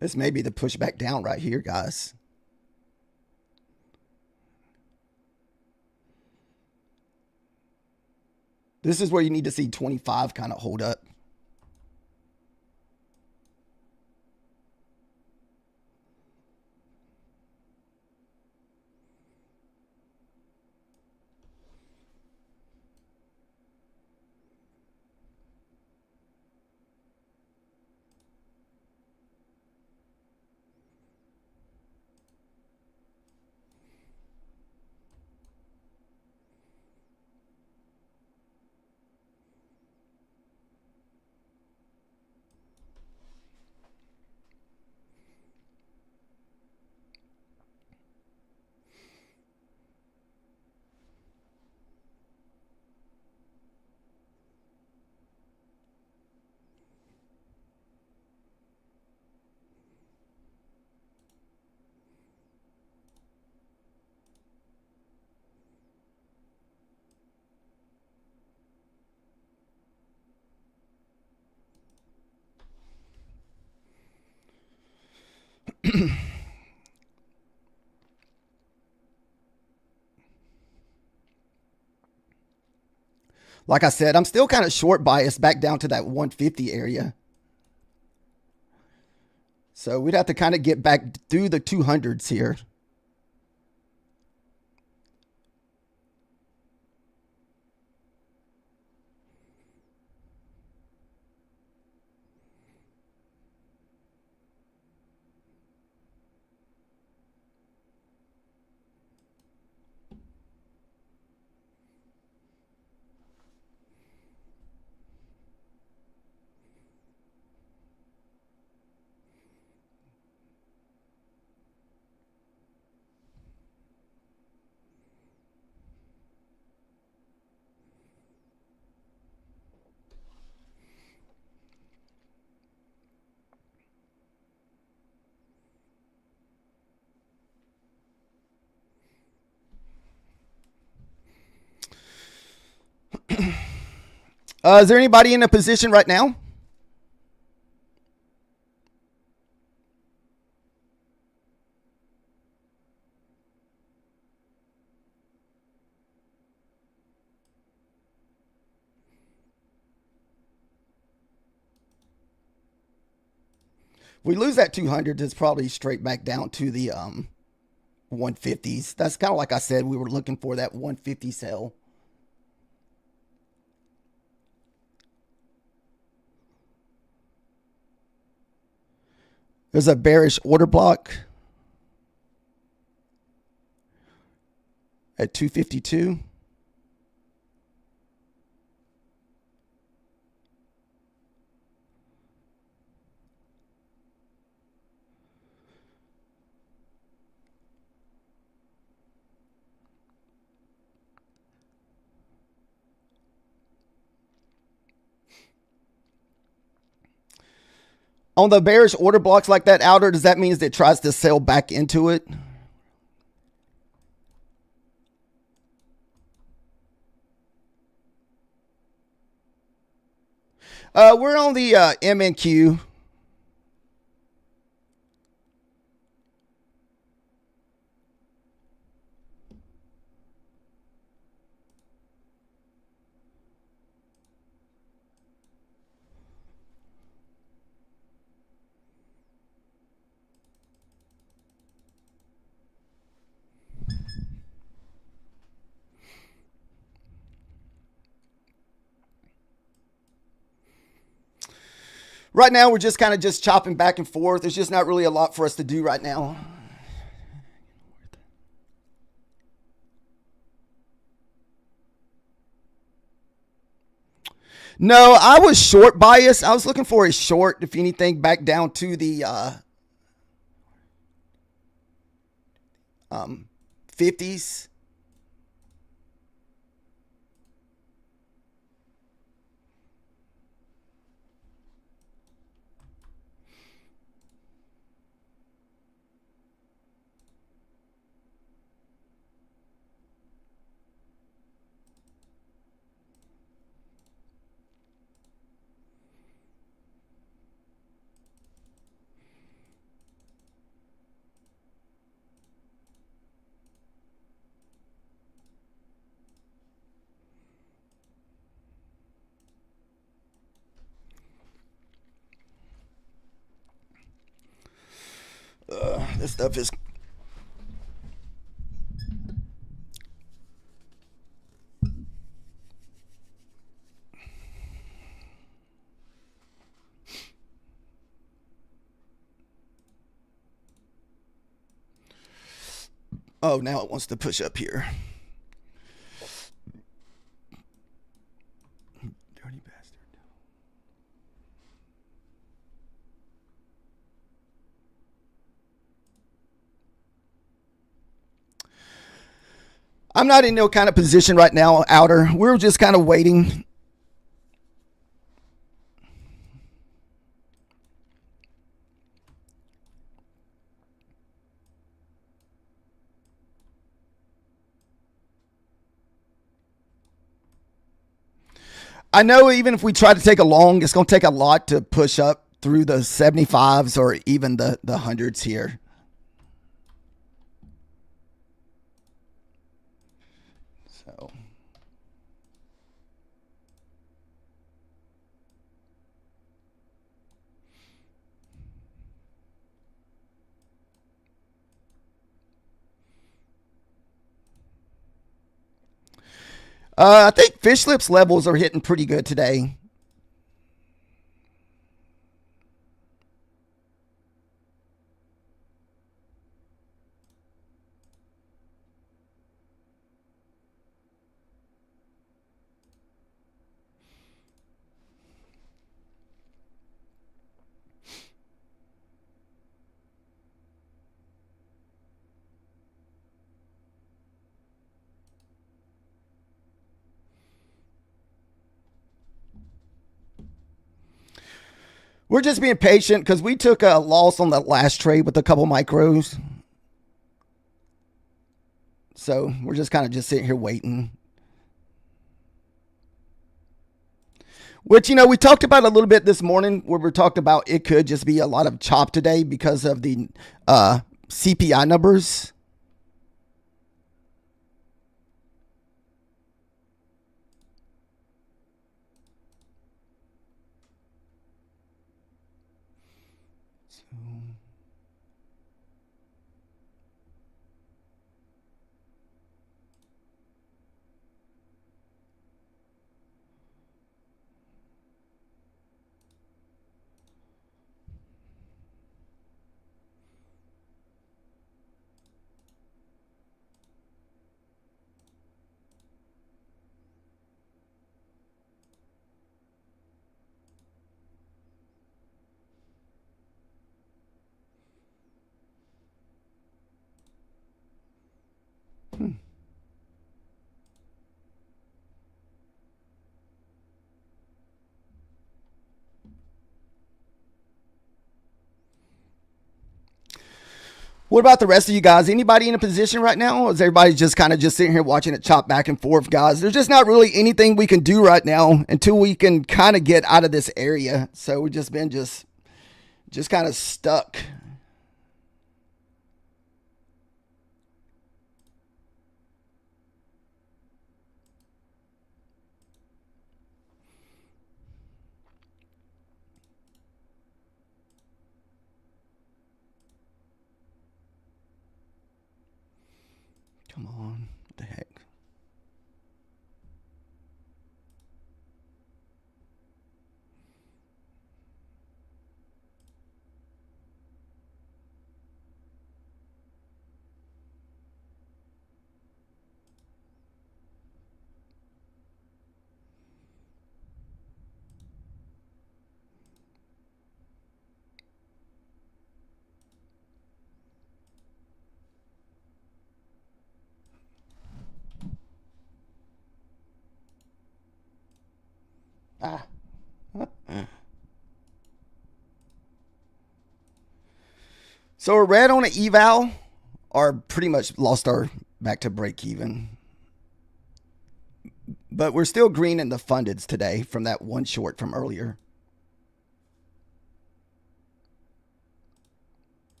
This may be the pushback down right here, guys. This is where you need to see 25 kind of hold up. Like I said, I'm still kind of short biased back down to that 150 area. So we'd have to kind of get back through the 200s here. Is there anybody in a position right now? If we lose that 200, it's probably straight back down to the 150s. That's kind of like I said, we were looking for that 150 sell. There's a bearish order block at 252. On the bearish order blocks like that, outer, does that mean that it tries to sell back into it? We're on the MNQ. Right now, we're just kind of just chopping back and forth. There's just not really a lot for us to do right now. No, I was short bias. I was looking for a short, if anything, back down to the 50s. This stuff is... Oh, now it wants to push up here. Dirty bastard. I'm not in no kind of position right now, outer. We're just kind of waiting. I know even if we try to take a long, it's going to take a lot to push up through the 75s or even the 100s here. So... I think fish lips levels are hitting pretty good today. We're just being patient because we took a loss on that last trade with a couple micros. So we're just kind of just sitting here waiting. Which, you know, we talked about a little bit this morning where we talked about it could just be a lot of chop today because of the CPI numbers. What about the rest of you guys? Anybody in a position right now? Or is everybody just kind of just sitting here watching it chop back and forth, guys? There's just not really anything we can do right now until we can kind of get out of this area. So we've just been just kind of stuck. Come on. What the heck? Ah. So we're red on an eval, or pretty much lost our back to break even. But we're still green in the fundeds today from that one short from earlier.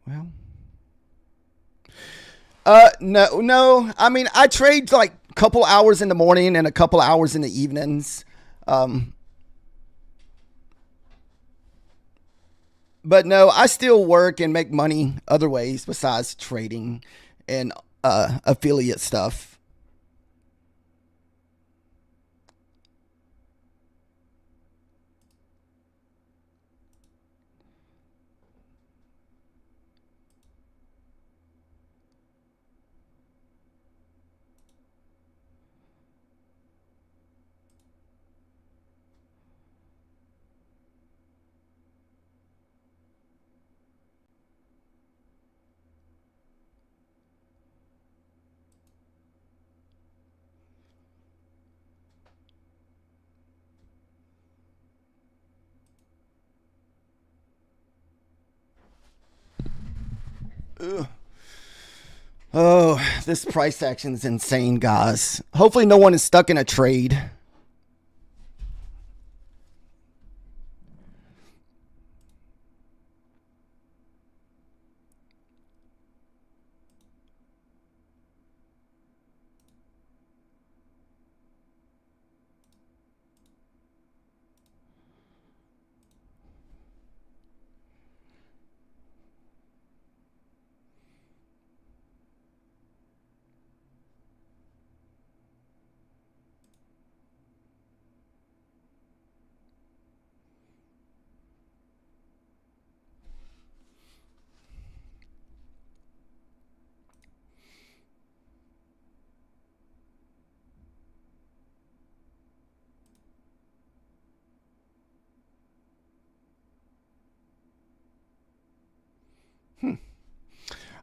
Well, no. I mean, I trade like a couple hours in the morning and a couple hours in the evenings. But no, I still work and make money other ways besides trading and affiliate stuff. Ugh. Oh, this price action is insane, guys. Hopefully no one is stuck in a trade.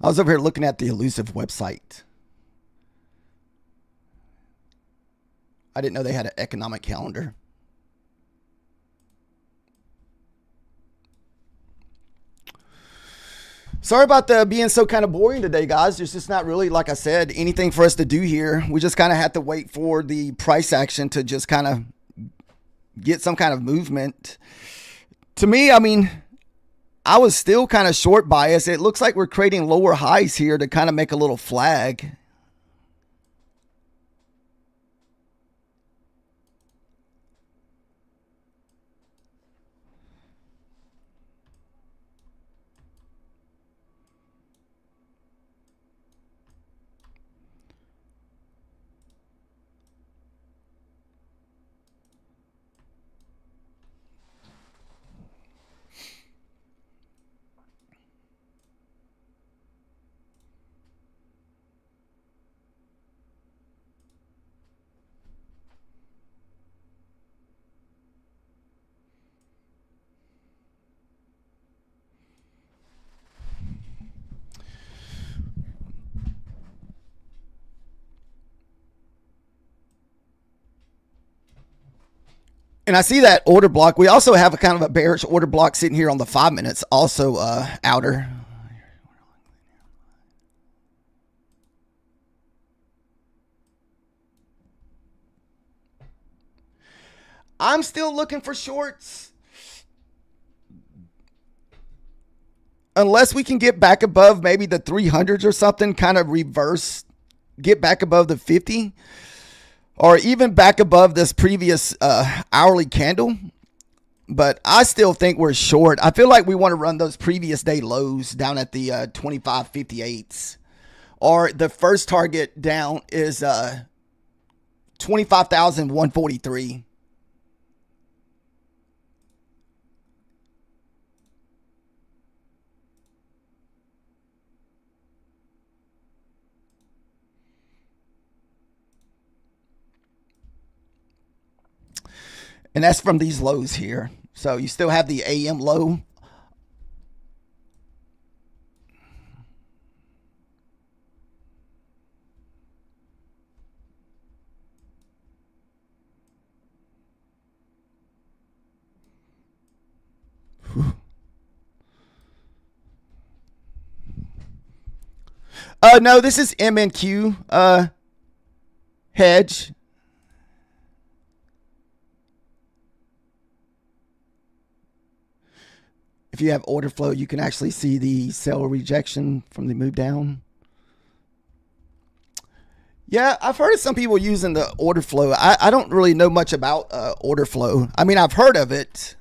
I was over here looking at the elusive website. I didn't know they had an economic calendar. Sorry about the being so kind of boring today, guys. There's just not really, like I said, anything for us to do here. We just kind of have to wait for the price action to just kind of get some kind of movement. To me, I mean, I was still kind of short bias. It looks like we're creating lower highs here to kind of make a little flag. And I see that order block. We also have a kind of a bearish order block sitting here on the 5 minutes, also outer. I'm still looking for shorts. Unless we can get back above maybe the 300s or something, kind of reverse, get back above the 50. Or even back above this previous hourly candle. But I still think we're short. I feel like we want to run those previous day lows down at the 25.58s. Or the first target down is 25,143. And that's from these lows here. So you still have the AM low. No, this is MNQ hedge. If you have order flow, you can actually see the sell rejection from the move down. Yeah, I've heard of some people using the order flow. I don't really know much about order flow. I mean, I've heard of it.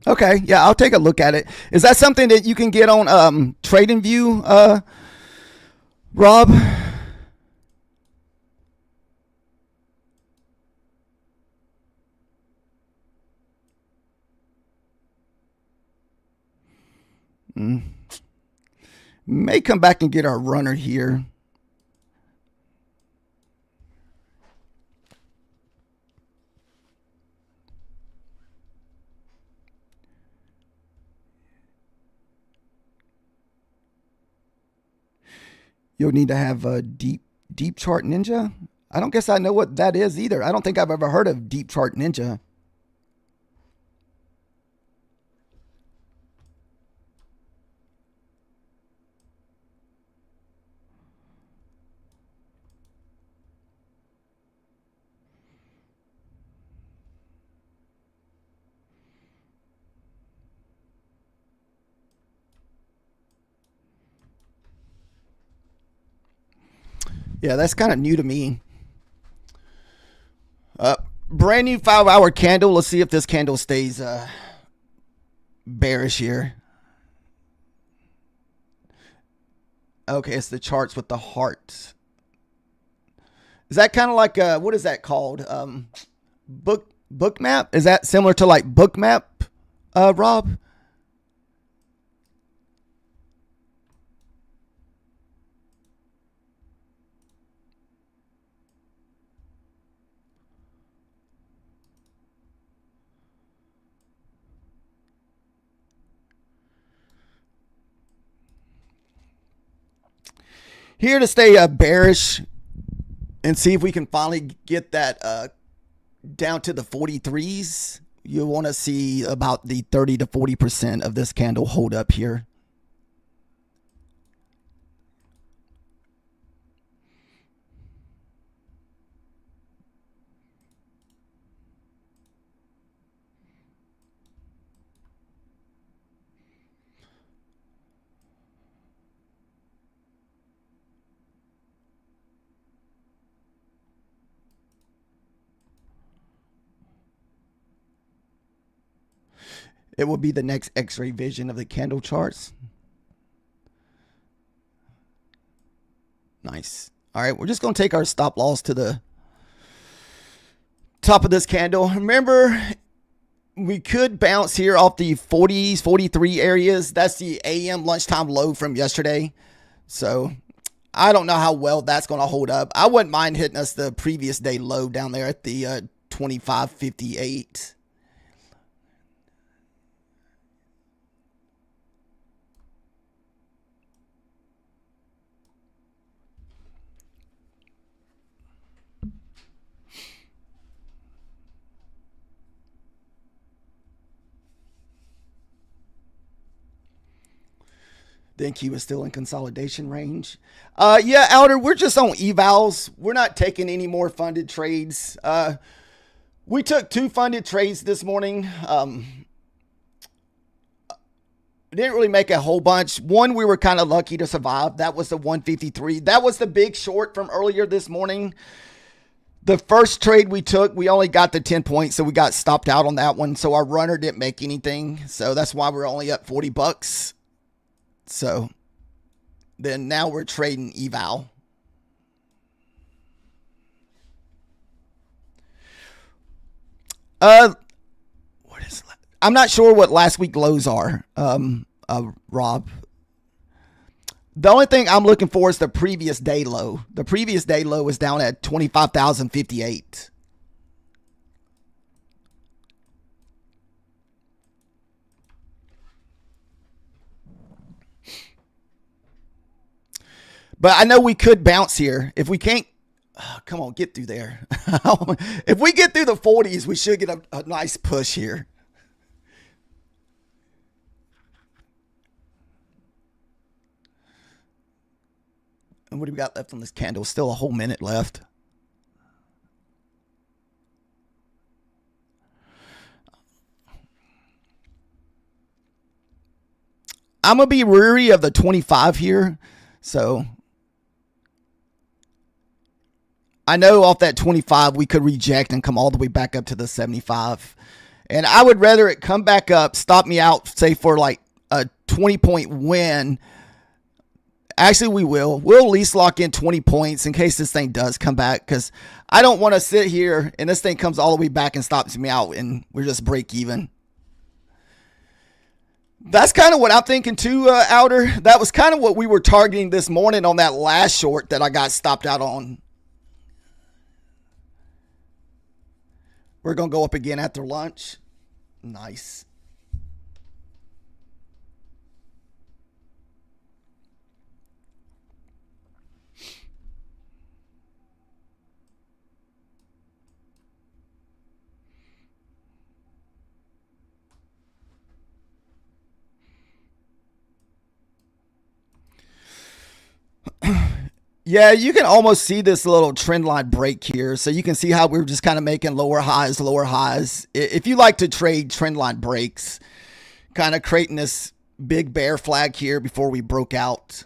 Okay, yeah, I'll take a look at it. Is that something that you can get on TradingView, Rob? May come back and get our runner here. You'll need to have a deep chart ninja. I don't guess I know what that is either. I don't think I've ever heard of deep chart ninja. Yeah, that's kind of new to me. Brand new 5-hour candle. Let's see if this candle stays bearish here. Okay, it's the charts with the hearts. Is that kind of like what is that called? Book map? Is that similar to like book map, Rob? Here to stay bearish and see if we can finally get that down to the 43s. You want to see about the 30 to 40% of this candle hold up here. It will be the next X-ray vision of the candle charts. Nice. All right, we're just going to take our stop loss to the top of this candle. Remember, we could bounce here off the 40s, 43 areas. That's the AM lunchtime low from yesterday. So I don't know how well that's going to hold up. I wouldn't mind hitting us the previous day low down there at the 25.58. Think he was still in consolidation range. Yeah, Outer, we're just on evals. We're not taking any more funded trades. We took 2 funded trades this morning. Didn't really make a whole bunch. One, we were kind of lucky to survive. That was the 153. That was the big short from earlier this morning. The first trade we took, we only got the 10 points, so we got stopped out on that one. So our runner didn't make anything. So that's why we're only up $40. So then now we're trading eval. What is? I'm not sure what last week lows are, Rob. The only thing I'm looking for is the previous day low. The previous day low is down at 25,058. But I know we could bounce here. If we can't, come on, get through there. If we get through the 40s, we should get a nice push here. And what do we got left on this candle? Still a whole minute left. I'm going to be weary of the 25 here. So I know off that 25, we could reject and come all the way back up to the 75. And I would rather it come back up, stop me out, say for like a 20-point win. Actually, we will. We'll at least lock in 20 points in case this thing does come back, because I don't want to sit here and this thing comes all the way back and stops me out and we're just break even. That's kind of what I'm thinking too, Outer. That was kind of what we were targeting this morning on that last short that I got stopped out on. We're going to go up again after lunch. Nice. Yeah, you can almost see this little trend line break here. So you can see how we're just kind of making lower highs, lower highs. If you like to trade trend line breaks, kind of creating this big bear flag here before we broke out.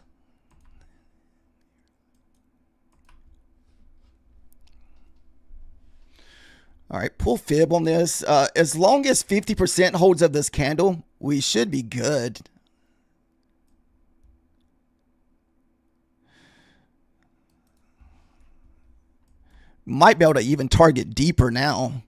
All right, pull fib on this. As long as 50% holds of this candle, we should be good. Might be able to even target deeper now.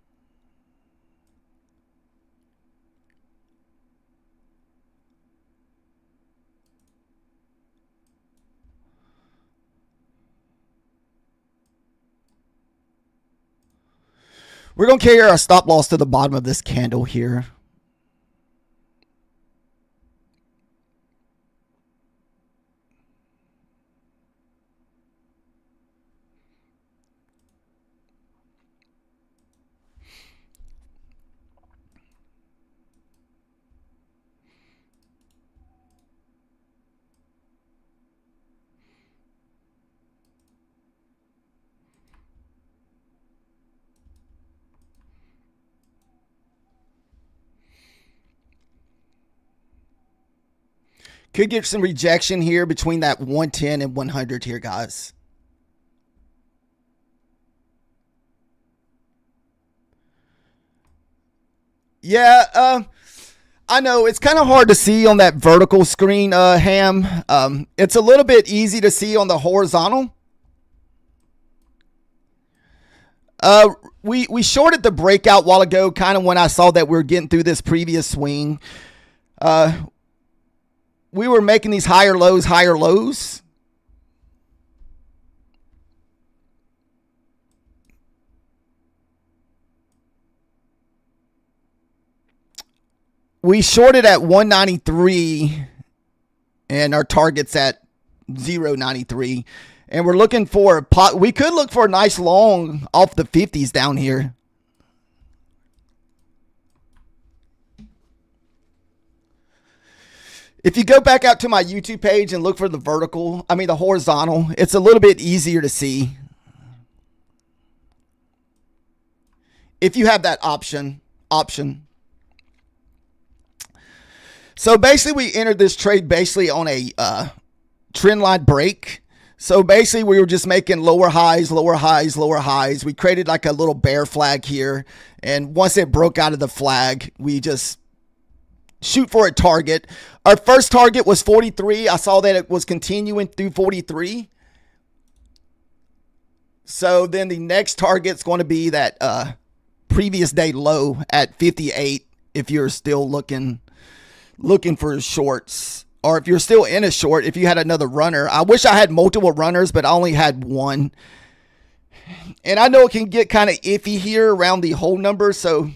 We're going to carry our stop loss to the bottom of this candle here. Could get some rejection here between that 110 and 100 here, guys. Yeah, I know it's kind of hard to see on that vertical screen, Ham. It's a little bit easy to see on the horizontal. We shorted the breakout a while ago, kind of when I saw that we were getting through this previous swing. We were making these higher lows, higher lows. We shorted at 193 and our target's at 0.93. And we're looking for we could look for a nice long off the 50s down here. If you go back out to my YouTube page and look for the the horizontal, it's a little bit easier to see. If you have that option. So basically we entered this trade basically on a trend line break. So basically we were just making lower highs, lower highs, lower highs. We created like a little bear flag here. And once it broke out of the flag, we just shoot for a target. Our first target was 43. I saw that it was continuing through 43. So then the next target's going to be that previous day low at 58 if you're still looking for shorts, or if you're still in a short, if you had another runner. I wish I had multiple runners, but I only had one. And I know it can get kind of iffy here around the whole number, so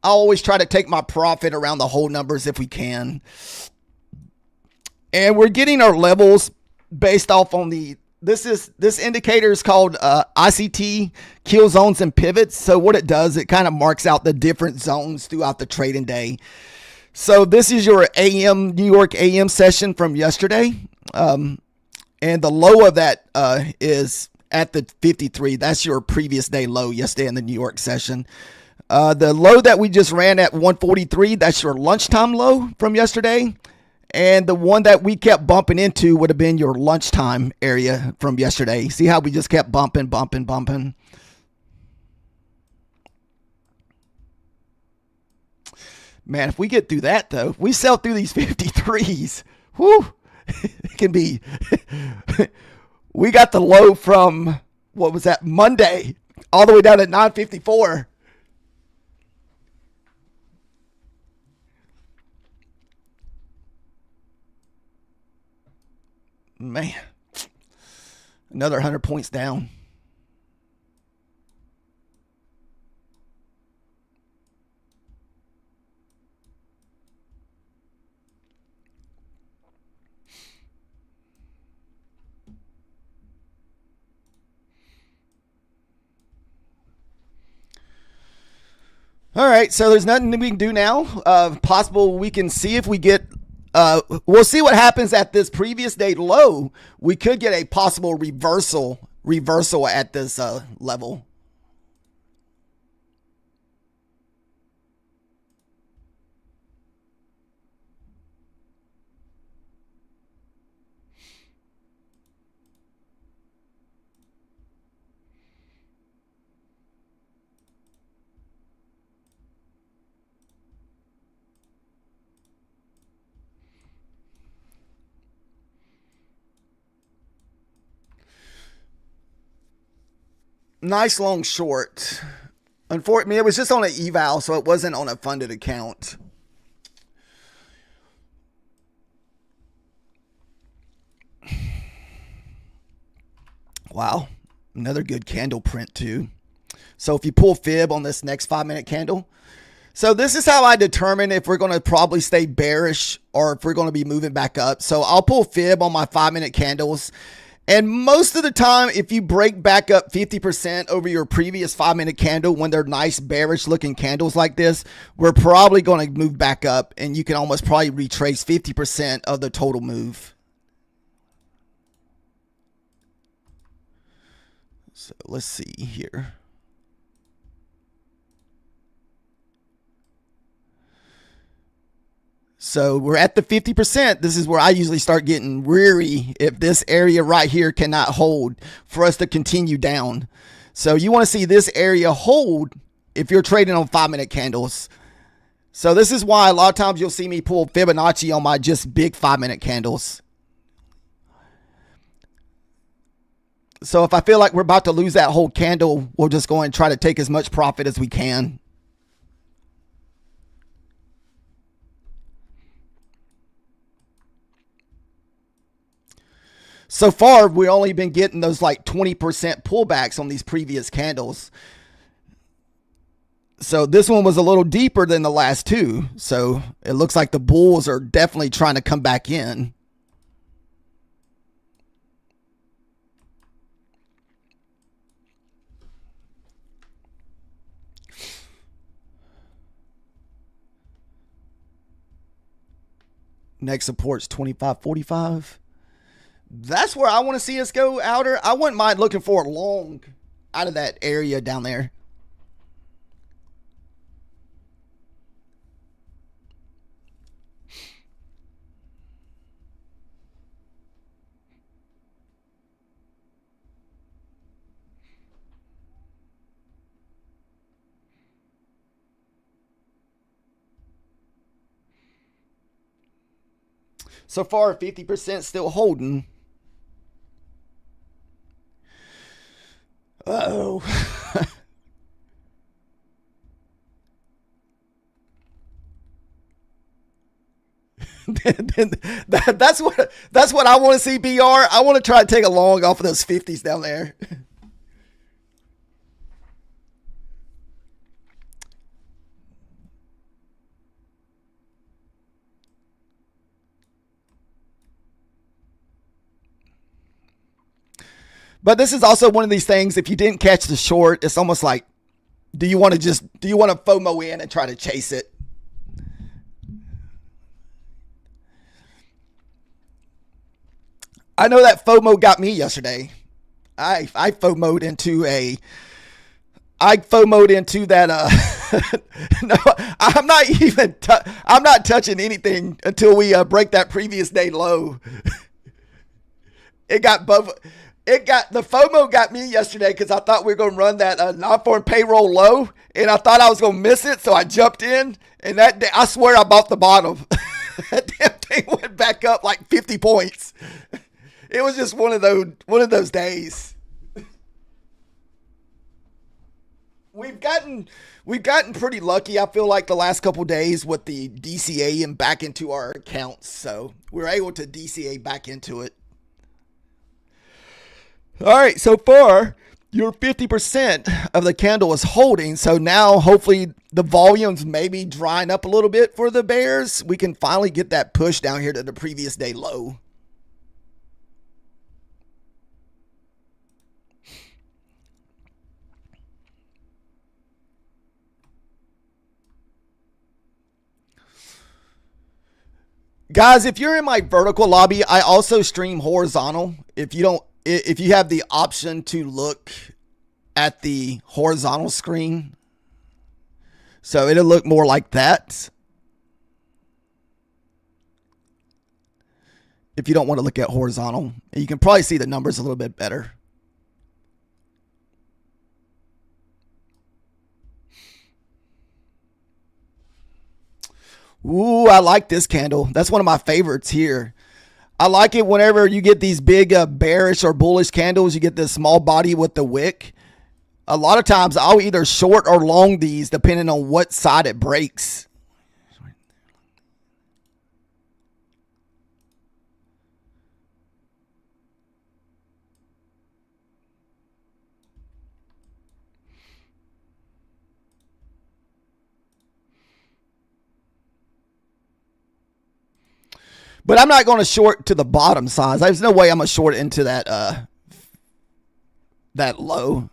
I always try to take my profit around the whole numbers if we can. And we're getting our levels based off on this indicator is called ICT, kill zones and pivots. So what it does, it kind of marks out the different zones throughout the trading day. So this is your New York AM session from yesterday. And the low of that is at the 53. That's your previous day low yesterday in the New York session. The low that we just ran at 143, that's your lunchtime low from yesterday. And the one that we kept bumping into would have been your lunchtime area from yesterday. See how we just kept bumping. Man, if we get through that, though, if we sell through these 53s, whoo, it can be. We got the low from, what was that, Monday, all the way down at 954. Man, another 100 points down. All right, so there's nothing we can do now. Possible we can see if we get, we'll see what happens at this previous day low. We could get a possible reversal at this level. Nice long short. Unfortunately, it was just on an eval, so it wasn't on a funded account. Wow. Another good candle print too. So if you pull fib on this next 5-minute candle, so this is how I determine if we're going to probably stay bearish or if we're going to be moving back up. So I'll pull fib on my 5-minute candles. And most of the time, if you break back up 50% over your previous 5-minute candle, when they're nice bearish looking candles like this, we're probably going to move back up, and you can almost probably retrace 50% of the total move. So let's see here. So we're at the 50%. This is where I usually start getting weary if this area right here cannot hold for us to continue down. So you want to see this area hold if you're trading on 5-minute candles. So this is why a lot of times you'll see me pull Fibonacci on my just big 5-minute candles. So if I feel like we're about to lose that whole candle, we'll just go and try to take as much profit as we can. So far, we've only been getting those like 20% pullbacks on these previous candles. So this one was a little deeper than the last two. So it looks like the bulls are definitely trying to come back in. Next support's 25.45. That's where I want to see us go outer. I wouldn't mind looking for a long out of that area down there. So far, 50% still holding. Uh-oh. that's what I want to see, BR. I want to try to take a long off of those 50s down there. But this is also one of these things, if you didn't catch the short, it's almost like, do you want to FOMO in and try to chase it? I know that FOMO got me yesterday. I FOMO'd into that. No, I'm not touching anything until we break that previous day low. The FOMO got me yesterday because I thought we were going to run that non-farm payroll low, and I thought I was going to miss it, so I jumped in, and that day, I swear I bought the bottom. That damn thing went back up like 50 points. It was just one of those days. We've gotten pretty lucky, I feel like, the last couple days with the DCA and back into our accounts, so we're able to DCA back into it. All right, so far, your 50% of the candle is holding. So now, hopefully, the volumes maybe drying up a little bit for the bears. We can finally get that push down here to the previous day low. Guys, if you're in my vertical lobby, I also stream horizontal. If you have the option to look at the horizontal screen, so it'll look more like that. If you don't want to look at horizontal, you can probably see the numbers a little bit better. Ooh, I like this candle. That's one of my favorites here. I like it whenever you get these big bearish or bullish candles. You get this small body with the wick. a lot of times I'll either short or long these depending on what side it breaks. But I'm not going to short to the bottom size. There's no way I'm going to short into that that low.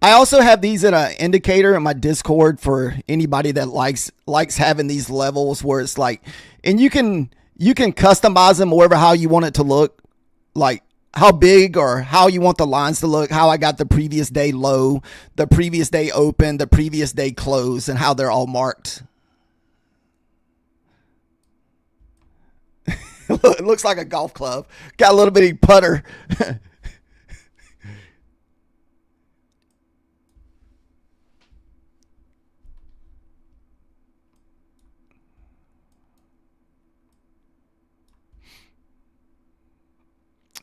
I also have these in an indicator in my Discord for anybody that likes having these levels where it's like, and you can customize them wherever how you want it to look, like how big or how you want the lines to look, how I got the previous day low, the previous day open, the previous day close, and how they're all marked. It looks like a golf club. Got a little bitty putter.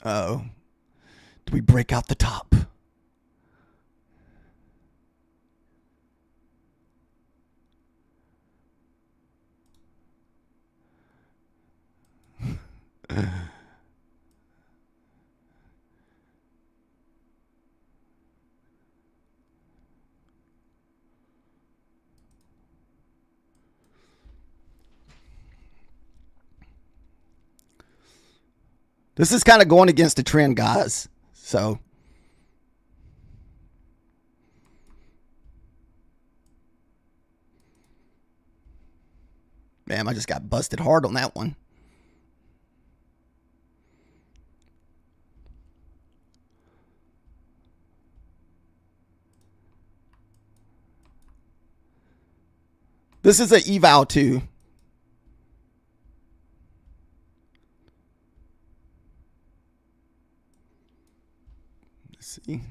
Oh, do we break out the top? This is kind of going against the trend, guys. So, man, I just got busted hard on that one. This is an eval too. Let's see.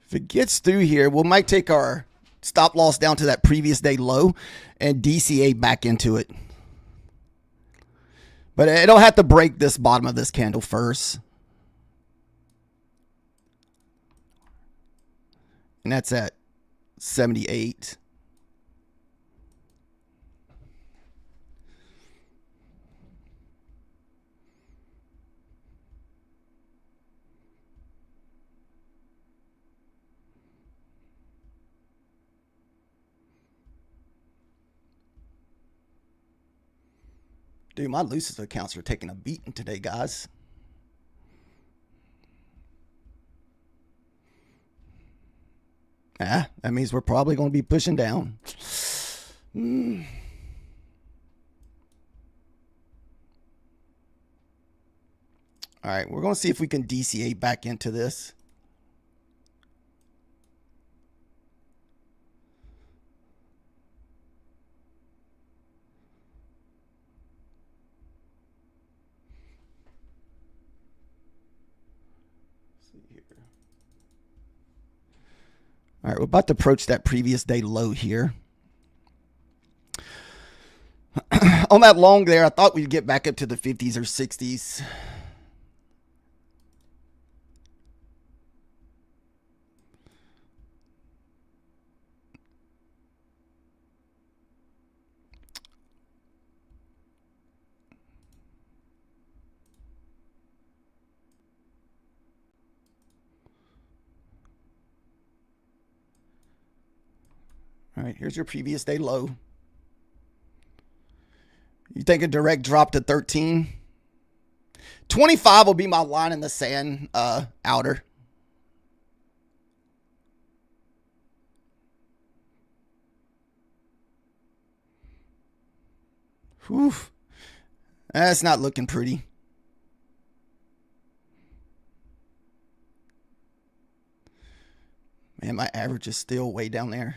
If it gets through here, we might take our stop loss down to that previous day low and DCA back into it. But it'll have to break this bottom of this candle first. And that's at 78. Dude, my Lucis accounts are taking a beating today, guys. That means we're probably going to be pushing down. All right, we're going to see if we can DCA back into this. All right, we're about to approach that previous day low here. On that long there, I thought we'd get back up to the 50s or 60s. All right, here's your previous day low. You think a direct drop to 13? 25 will be my line in the sand outer. Whew. That's not looking pretty. Man, my average is still way down there.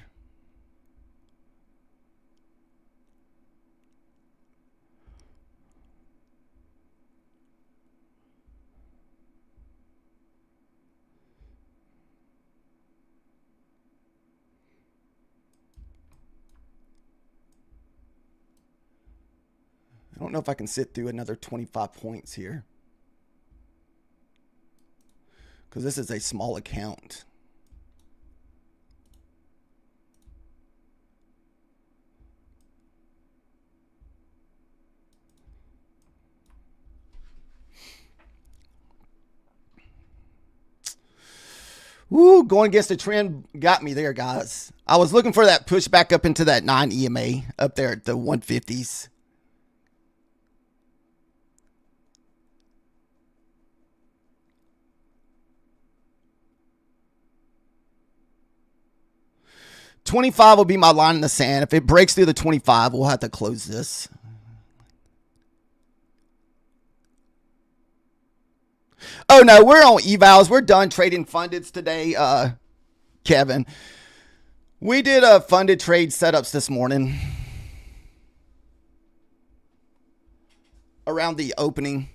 I don't know if I can sit through another 25 points here, because this is a small account. Woo, going against the trend got me there, guys. I was looking for that push back up into that 9 EMA up there at the 150s. $25 will be my line in the sand. If it breaks through the 25, we'll have to close this. Oh, no, we're on evals. We're done trading fundeds today, Kevin. We did funded trade setups this morning around the opening.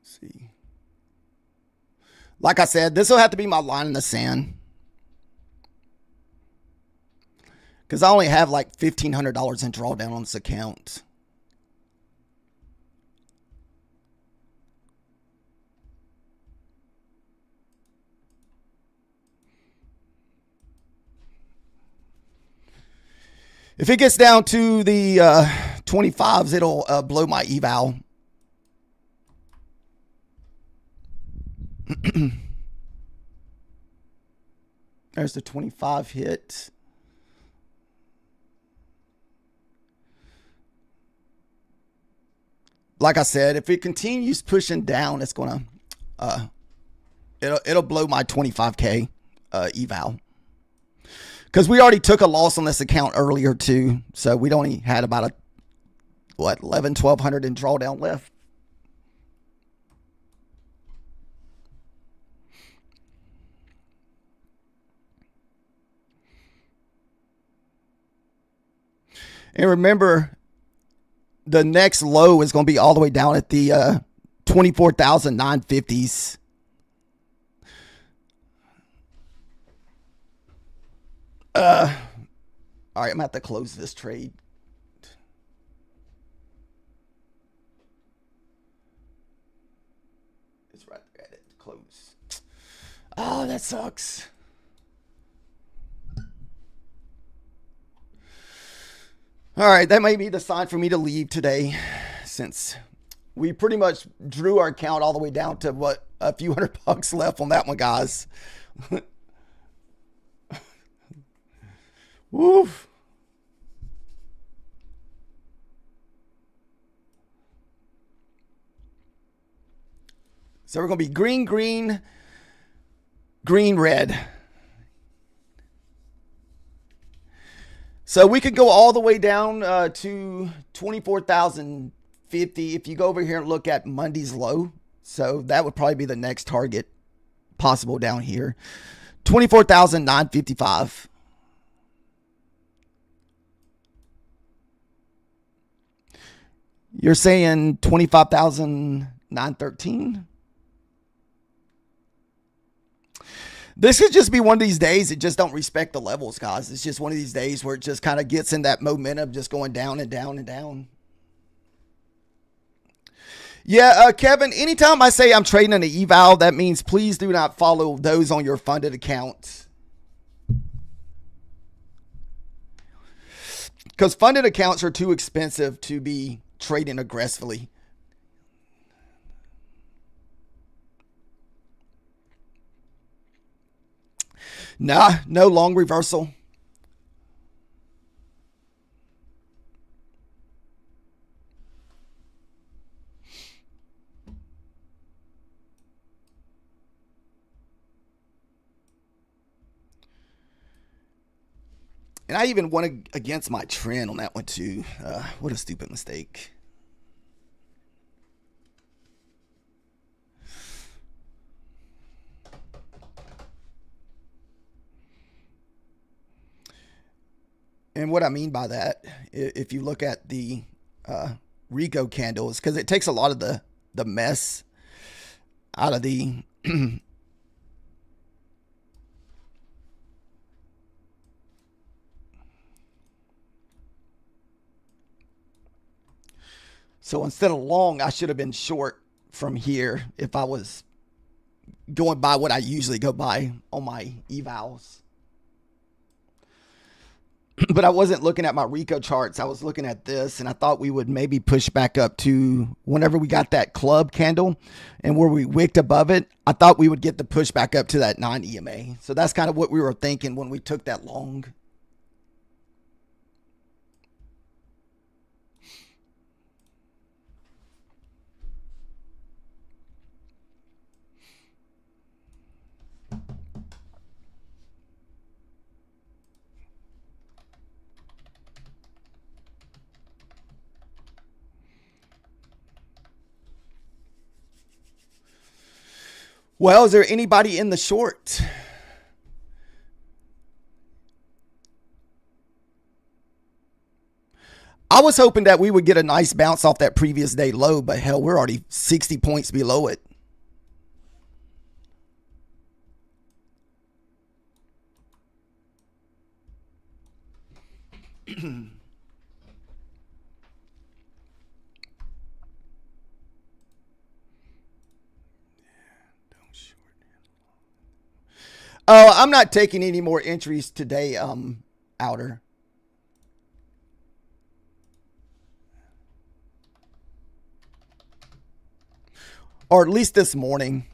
See. Like I said, this will have to be my line in the sand, because I only have like $1,500 in drawdown on this account. If it gets down to the 25s, it'll blow my eval. There's the 25 hit. Like I said, if it continues pushing down, it's gonna it'll blow my 25K eval. Because we already took a loss on this account earlier too, so we'd only had about a 1,100-1,200 in drawdown left. And remember, the next low is going to be all the way down at the 24,950s. All right, I'm going to have to close this trade. It's right there at it. Close. Oh, that sucks. All right, that may be the sign for me to leave today, since we pretty much drew our account all the way down to what, a few $100 left on that one, guys. Woof. So we're going to be green, green, green, red. So we could go all the way down to 24,050 if you go over here and look at Monday's low. So that would probably be the next target possible down here. 24,955. You're saying 25,913? This could just be one of these days that just don't respect the levels, guys. It's just one of these days where it just kind of gets in that momentum, just going down and down and down. Yeah, Kevin, anytime I say I'm trading an eval, that means please do not follow those on your funded accounts. because funded accounts are too expensive to be trading aggressively. Nah, no long reversal. And I even went against my trend on that one too. What a stupid mistake. And what I mean by that, if you look at the Rico candles, because it takes a lot of the mess out of the so instead of long, I should have been short from here if I was going by what I usually go by on my evals. But I wasn't looking at my Rico charts. I was looking at this, and I thought we would maybe push back up to whenever we got that club candle and where we wicked above it. I thought we would get the push back up to that 9 EMA. So that's kind of what we were thinking when we took that long. Well, is there anybody in the short? I was hoping that we would get a nice bounce off that previous day low, but hell, we're already 60 points below it. Oh, I'm not taking any more entries today, Outer. Or at least this morning.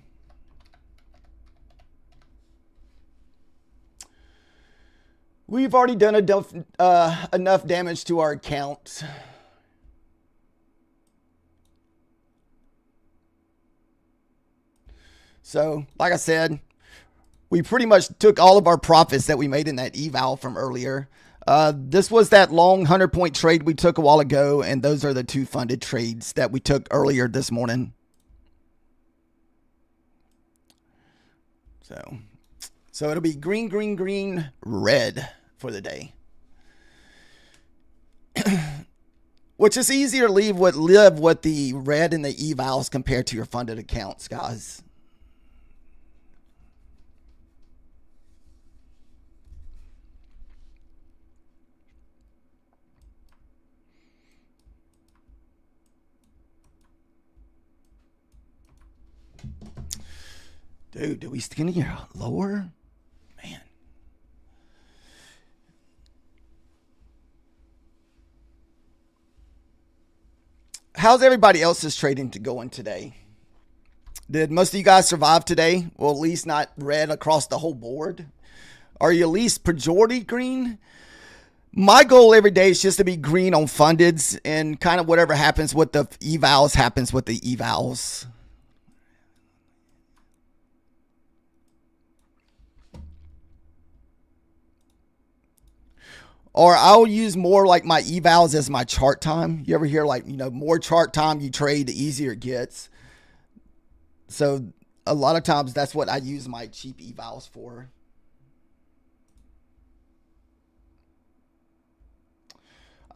We've already done enough damage to our account. So, like I said, we pretty much took all of our profits that we made in that eval from earlier. This was that long 100-point trade we took a while ago, and those are the two funded trades that we took earlier this morning. So it'll be green, green, green, red for the day. Which is easier to live with the red and the evals compared to your funded accounts, guys. Dude, do we skinny here lower? Man. How's everybody else's trading going today? Did most of you guys survive today? Well, at least not red across the whole board. Are you at least majority green? My goal every day is just to be green on fundeds, and kind of whatever happens with the evals happens with the evals. Or I'll use more like my evals as my chart time. You ever hear like, more chart time you trade, the easier it gets. So a lot of times that's what I use my cheap evals for.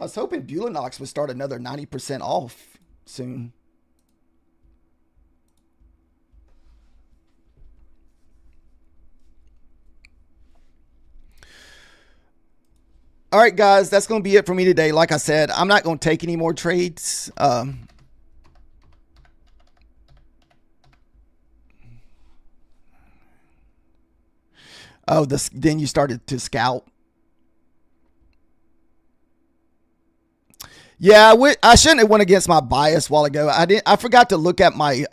I was hoping Bulanox would start another 90% off soon. All right, guys, that's going to be it for me today. Like I said, I'm not going to take any more trades. Then you started to scalp. Yeah, I shouldn't have went against my bias a while ago. I forgot to look at my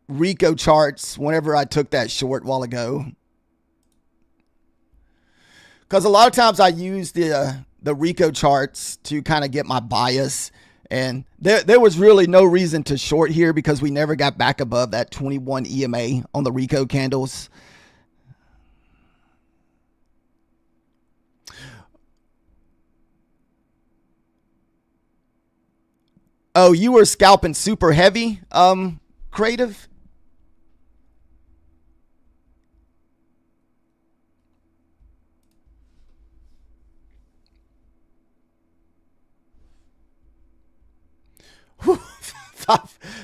Rico charts whenever I took that short a while ago. Because a lot of times I use the Rico charts to kind of get my bias. And there was really no reason to short here because we never got back above that 21 EMA on the Rico candles. Oh, you were scalping super heavy, Creative?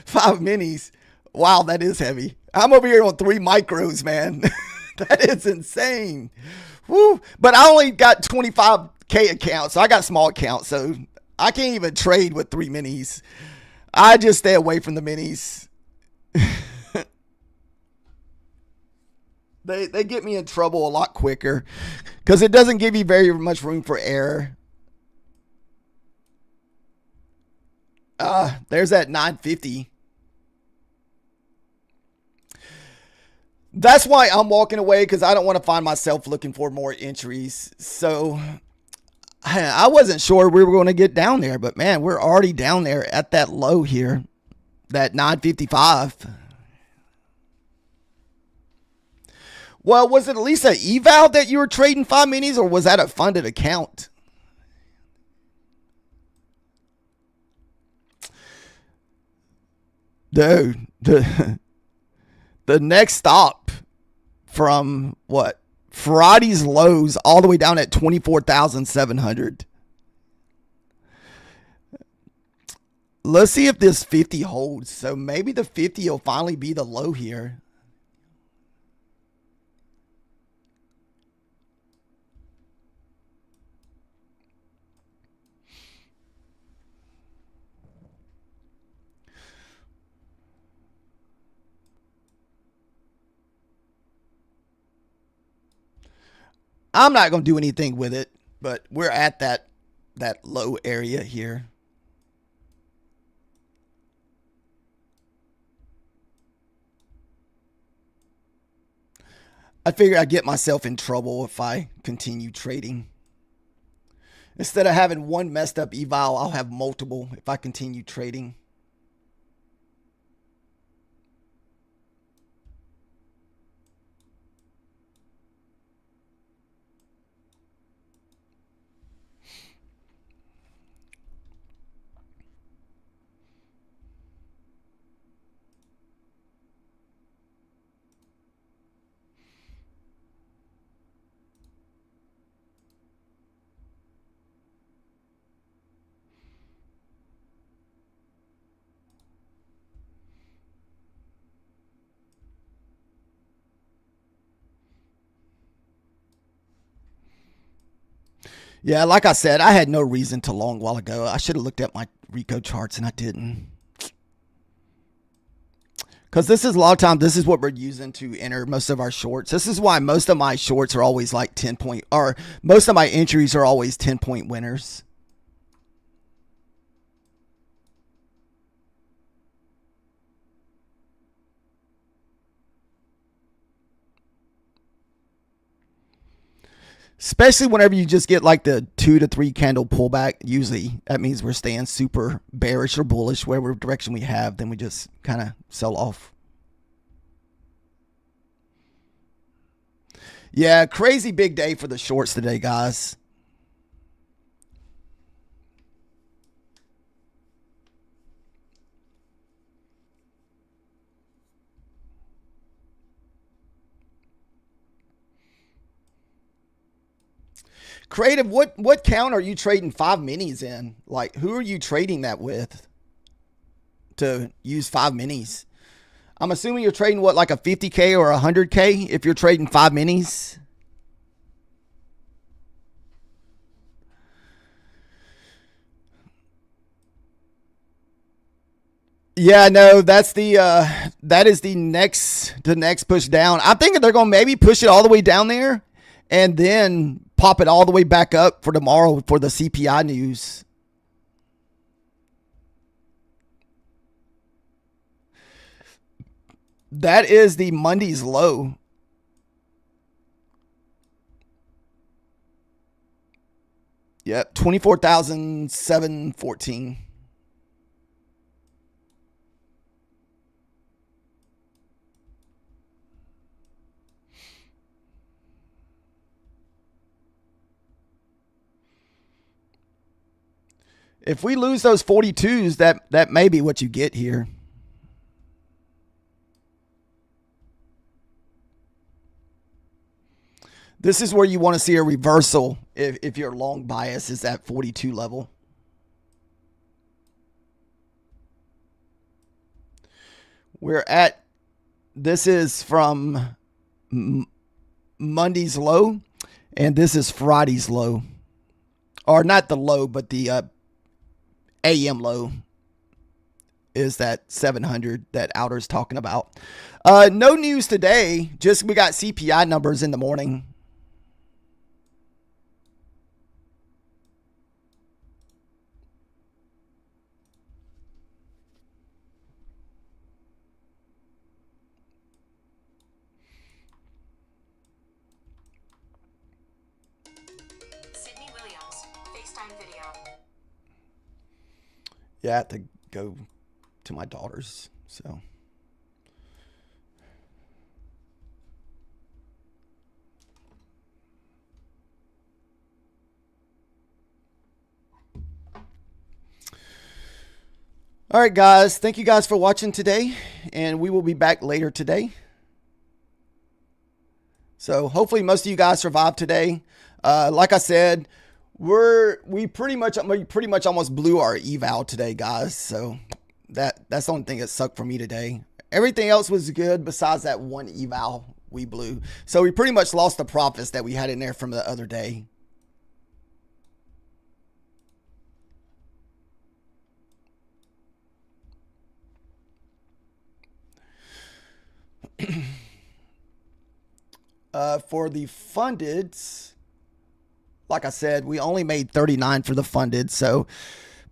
Five minis. Wow, that is heavy. I'm over here on 3 micros, man. That is insane. Woo. But I only got 25K accounts, so I got small accounts, so I can't even trade with 3 minis. I just stay away from the minis. They get me in trouble a lot quicker because it doesn't give you very much room for error. There's that 950. That's why I'm walking away, because I don't want to find myself looking for more entries. So I wasn't sure we were going to get down there, but man, we're already down there at that low here, that 955. Well, was it at least an eval that you were trading 5 minis, or was that a funded account? Dude, the next stop from what? Friday's lows all the way down at 24,700. Let's see if this 50 holds. So maybe the 50 will finally be the low here. I'm not going to do anything with it, but we're at that low area here. I figure I get myself in trouble if I continue trading. Instead of having one messed up eval, I'll have multiple if I continue trading. Yeah, like I said, I had no reason to long a while ago. I should have looked at my Rico charts and I didn't. Because this is a lot of times, this is what we're using to enter most of our shorts. This is why most of my shorts are always like 10 point, or most of my entries are always 10-point winners. Especially whenever you just get like the 2 to 3 candle pullback. Usually that means we're staying super bearish or bullish, whatever direction we have. Then we just kind of sell off. Yeah, crazy big day for the shorts today, guys. Creative, what count are you trading 5 minis in? Like, who are you trading that with to use 5 minis? I'm assuming you're trading what, like a 50K or 100K if you're trading 5 minis? Yeah, no, that's that is the next push down. I'm thinking they're gonna maybe push it all the way down there and then pop it all the way back up for tomorrow for the CPI news. That is the Monday's low. Yep, 24,714. If we lose those 42s, that may be what you get here. This is where you want to see a reversal if your long bias is at 42 level. We're at, this is from Monday's low, and this is Friday's low. Or not the low, but the AM low is that 700 that Outer's talking about. No news today, just we got CPI numbers in the morning. Yeah, I have to go to my daughter's, so. All right, guys. Thank you guys for watching today, and we will be back later today. So hopefully most of you guys survived today. Like I said, we pretty much almost blew our eval today, guys. So that's the only thing that sucked for me today. Everything else was good besides that one eval we blew. So we pretty much lost the profits that we had in there from the other day. For the fundeds, like I said, we only made 39 for the funded, so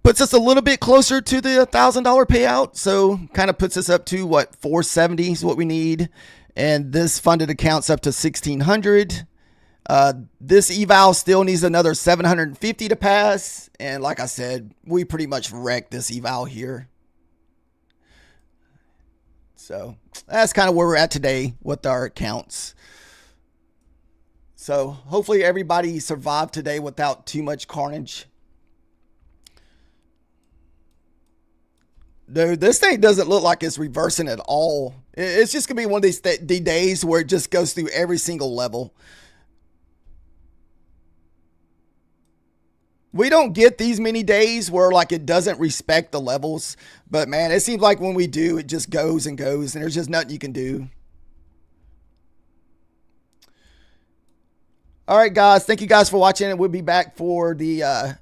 puts us a little bit closer to the $1,000 payout. So kind of puts us up to what, 470 is what we need, and this funded account's up to 1,600. This eval still needs another 750 to pass, and like I said, we pretty much wrecked this eval here. So that's kind of where we're at today with our accounts. So hopefully everybody survived today without too much carnage. Dude, this thing doesn't look like it's reversing at all. It's just going to be one of these days where it just goes through every single level. We don't get these many days where like it doesn't respect the levels. But man, it seems like when we do, it just goes and goes and there's just nothing you can do. All right, guys. Thank you guys for watching. And we'll be back for the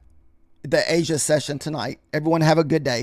Asia session tonight. Everyone have a good day.